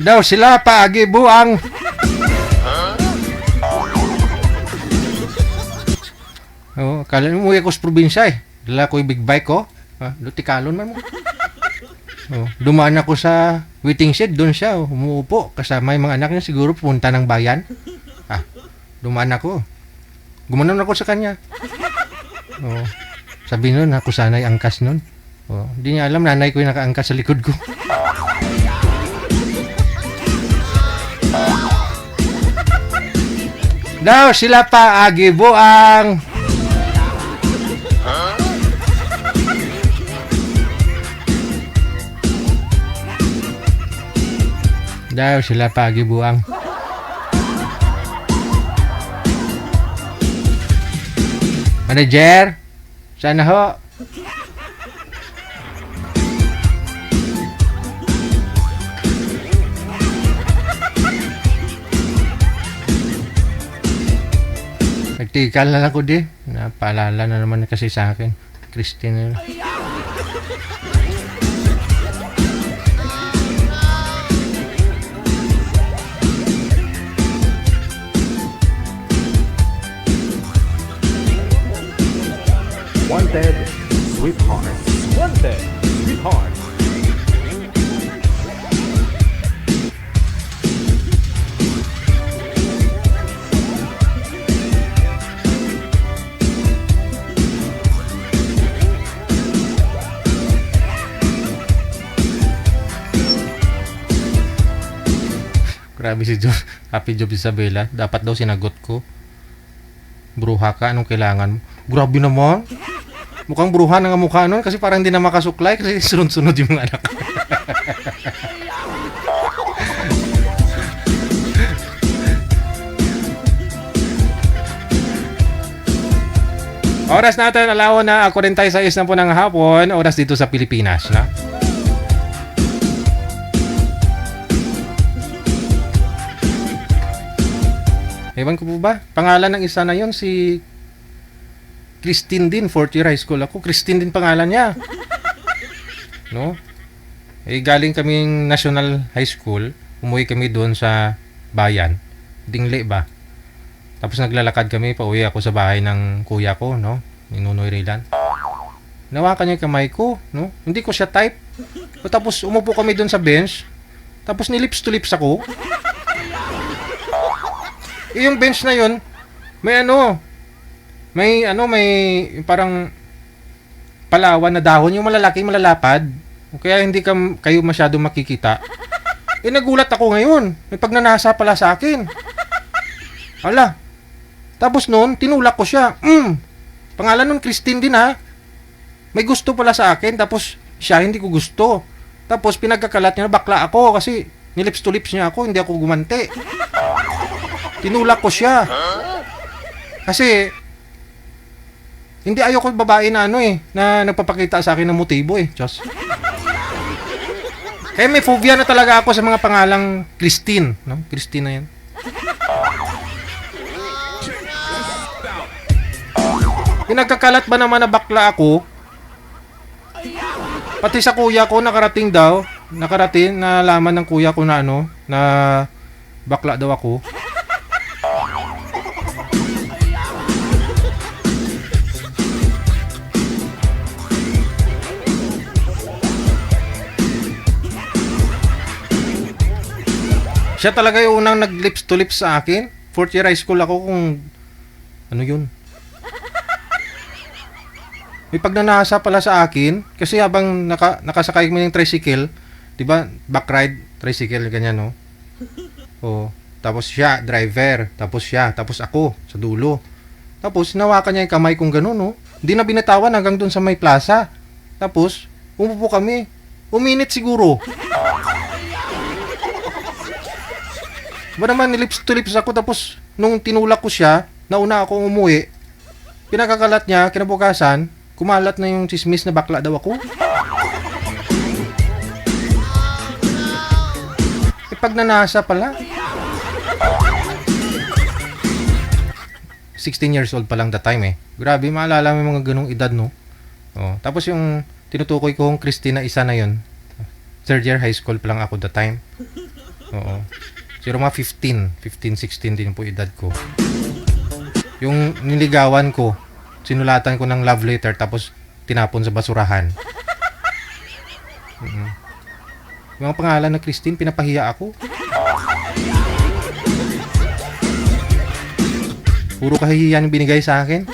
Daw sila paagi buang. Oh, kala umuwi ako sa probinsya eh. Dala ko yung big bike ko. Lutikalon man mo. Oh, dumaan ako sa waiting shed, doon siya umuupo kasama yung mga anak niya, siguro pupunta ng bayan. Dumaan ako. Gumanon ako sa kanya. Oh, sabi nun, ako sana'y angkas nun. Oh, hindi niya alam, nanay ko yung nakaangkas sa likod ko. Daw sila pa agibuang. Daw sila pa agibuang. Manager, sana ho. Nagtikal na lang ko di. Napaalala na naman kasi sa akin. Christine. Wanted, Sweetheart. Wanted, Sweetheart. Grabe si Job. Happy Job Isabela. Dapat daw sinagot ko. Bruha ka, anong kailangan mo? Grabe naman. Mukhang bruha na nga mukha nun kasi parang hindi na makasuklay kasi sunod-sunod yung mga anak. Oras natin, alawan na 46 na po ng hapon. Oras dito sa Pilipinas, na? Ewan ko po ba? Pangalan ng isa na yon si Christine din, 4th year high school ako. Christine din pangalan niya. No? Eh, galing kaming National High School. Umuwi kami doon sa bayan. Dingle ba? Tapos naglalakad kami, pauwi ako sa bahay ng kuya ko, no? Ni Nunoy Rilan. Nawakan niya yung kamay ko, no? Hindi ko siya type. O, tapos umupo kami doon sa bench. Tapos nilips to lips ako. Eh, yung bench na yun, may parang palawan na dahon, yung malalaki, malalapad. Kaya hindi kayo masyado makikita. Eh, nagulat ako ngayon. May pagnanasa pala sa akin. Ala. Tapos noon, tinulak ko siya. Pangalan nun, Christine din ha. May gusto pala sa akin, tapos siya hindi ko gusto. Tapos pinagkakalat niya, bakla ako kasi nilips to lips niya ako, hindi ako gumante. Tinulak ko siya. Kasi hindi ayoko babae na na nagpapakita sa akin ng motibo Diyos. Kaya may phobia na talaga ako sa mga pangalang Christine, no? Christine na yan. Pinagkakalat ba naman na bakla ako? Pati sa kuya ko nakarating, nalaman ng kuya ko na na bakla daw ako. Siya talaga yung unang nag-lips to lips sa akin. 4th year high school ako kung ano yun. May pagnanasa pala sa akin kasi habang nakasakay kami ng tricycle, 'di ba? Back ride tricycle ganyan, no? Oh, tapos siya driver, tapos ako sa dulo. Tapos hinawakan niya yung kamay kong gano'n, no? Hindi na binatawan hanggang doon sa may plaza. Tapos umupo kami. Uminit siguro. Ba naman lips to lips ako, tapos nung tinulak ko siya, nauna akong umuwi. Pinakakalat niya, kinabukasan, kumalat na yung chismis na bakla daw ako. E pagnanasa pala. 16 years old pa lang that time Grabe, maalala mo yung mga ganong edad, no? Oh, tapos yung tinutukoy kong Christina isa na yun. 3rd year high school pa lang ako that time. Oo. Siguro mga 15, 16 din po edad ko. Yung niligawan ko, sinulatan ko ng love letter tapos tinapon sa basurahan. Yung mga pangalan na Christine, pinapahiya ako. Puro kahihiyan yung binigay sa akin.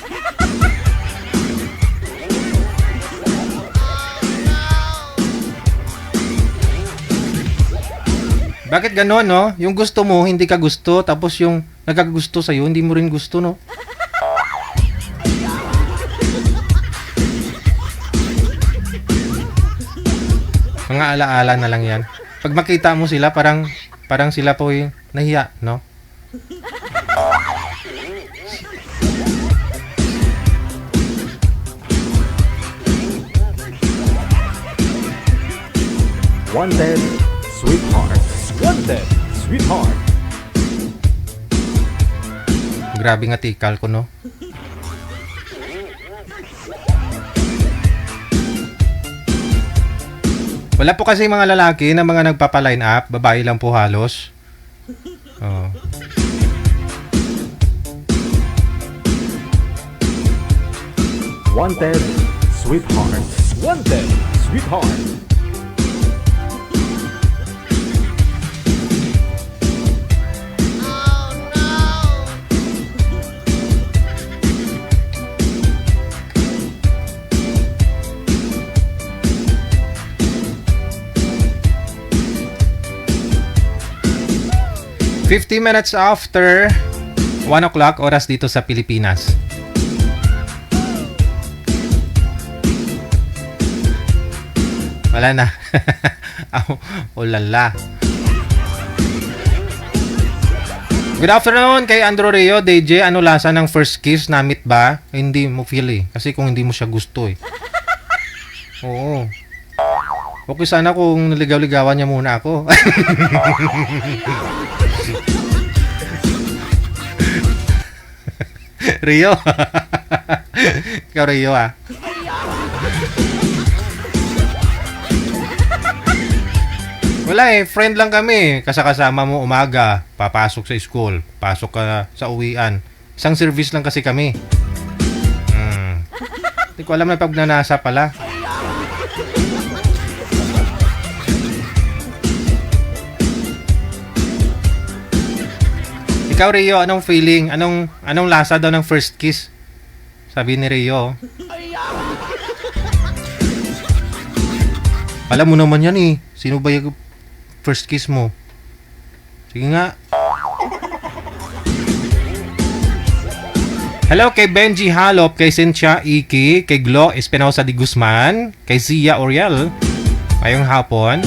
Bakit gano'n, no? Yung gusto mo, hindi ka gusto. Tapos yung nagkagusto sa'yo, hindi mo rin gusto, no? Mga alaala na lang yan. Pag makita mo sila, parang sila po yung nahiya, no? Wanted, Sweetheart. Wanted, Sweetheart. Grabe nga tikal ko, no? Wala po kasi mga lalaki na mga nagpapa-line up, babae lang po halos. Oh. Wanted, Sweetheart. Wanted, Sweetheart. $50 minutes after 1 o'clock oras dito sa Pilipinas. Wala na. Oh lala. Good afternoon kay Andrew Rio, DJ. Ano lasa ng first kiss? Namit ba? Hindi mo feel eh. Kasi kung hindi mo siya gusto eh. Oo. Okay sana kung naligaw-ligawan niya muna ako. Rio. Ikaw Rio ah. Wala eh, friend lang kami. Kasama mo umaga, papasok sa school, pasok ka sa uwian. Isang service lang kasi kami. Hindi ko alam na pagnanasa pala. Ikaw Rio, anong feeling? Anong lasa daw ng first kiss? Sabi ni Rio. Alam mo naman yan eh. Sino ba yung first kiss mo? Sige nga. Hello kay Benji Halop, kay Cynthia Iki, kay Glo Espinosa de Guzman, kay Zia Oriel. Ngayong hapon.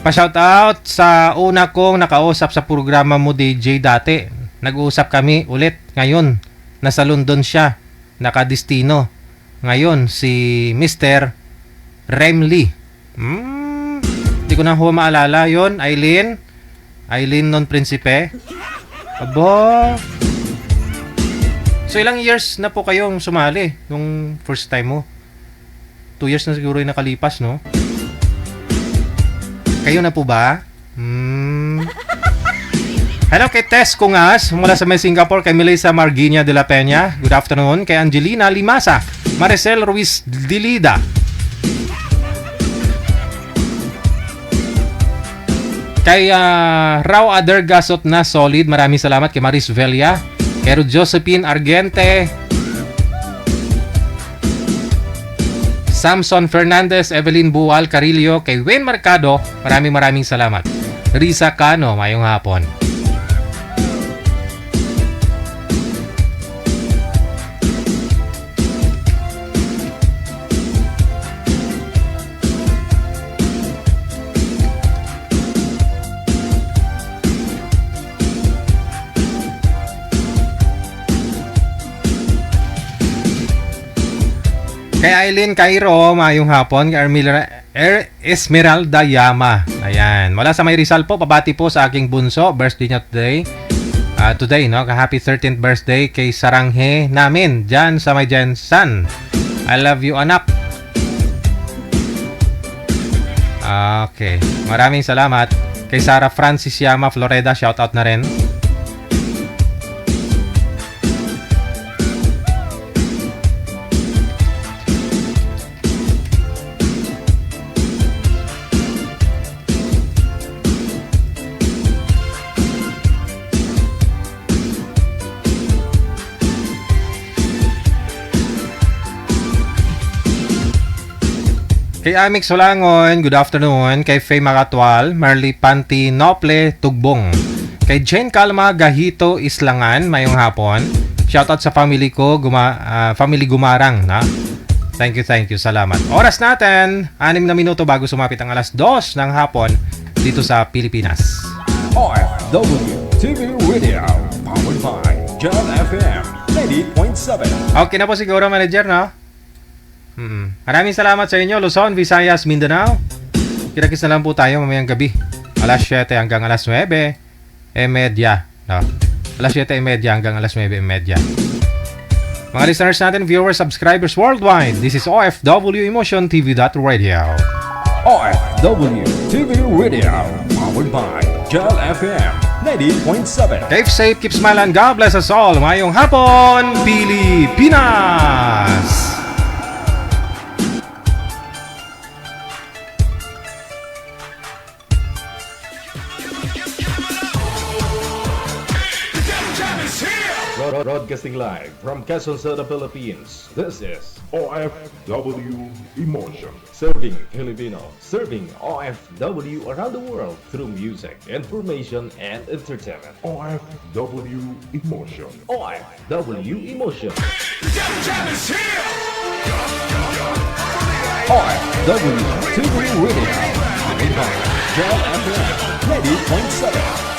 Pa-shoutout sa una kong nakausap sa programa mo DJ dati. Nag-uusap kami ulit ngayon. Nasa London siya. Nakadestino. Ngayon si Mr. Remley. Hindi ko na ho maalala yon. Eileen non Principe. Abo. So ilang years na po kayong sumali nung first time mo? 2 years na siguro yung nakalipas, no? Kayo na po ba? Hello kay Tess Kungas mula sa Singapore, kay Melissa Marguina de la Peña. Good afternoon. Kay Angelina Limasa, Maricel Ruiz Dilida. Kay Rao Adergasot na Solid. Maraming salamat kay Maris Velia. Kay Josephine Argente, Samson Fernandez, Evelyn Buwal Carillo, kay Wayne Mercado, maraming salamat. Risa Cano, mayong hapon. Kay Aileen Cairo, mayong hapon. Kay Esmeralda Yama. Ayan. Mula sa May Rizal po, pabati po sa aking bunso. Birthday niya today, no? Happy 13th birthday kay Saranghe namin. Dyan sa May Jensan. I love you, anak. Okay. Maraming salamat. Kay Sarah Francis Yama, Florida. Shoutout na rin. Kay Amix Solangon, good afternoon. Kay Faye Makatwal, Marley Panti Nople Tugbong. Kay Jane Calma Gahito Islangan, mayong hapon. Shoutout sa family ko, family Gumarang, na. Thank you, salamat. Oras natin, 6 na minuto bago sumapit ang alas 2 ng hapon dito sa Pilipinas. OFW TV Radio, powered by John FM 90.7. Okay na po siguro, manager, no? Maraming salamat sa inyo, Luzon, Visayas, Mindanao. Kita-kits na lang po tayo mamayang gabi. Alas 7 hanggang alas 9:30, no? Alas 7:30 hanggang alas 9:30. Mga listeners natin, viewers, subscribers worldwide, this is OFW Emotion TV.Radio. OFW TV Radio, powered by John FM 90.7. Keep safe, keep smiling, God bless us all. Mayong hapon, Pilipinas! Broadcasting live from Quezon City, Philippines. This is OFW Emotion. Serving Filipino, serving OFW around the world through music, information, and entertainment. OFW Emotion. OFW Emotion. OFW TV Radio, powered by John FM 90.7.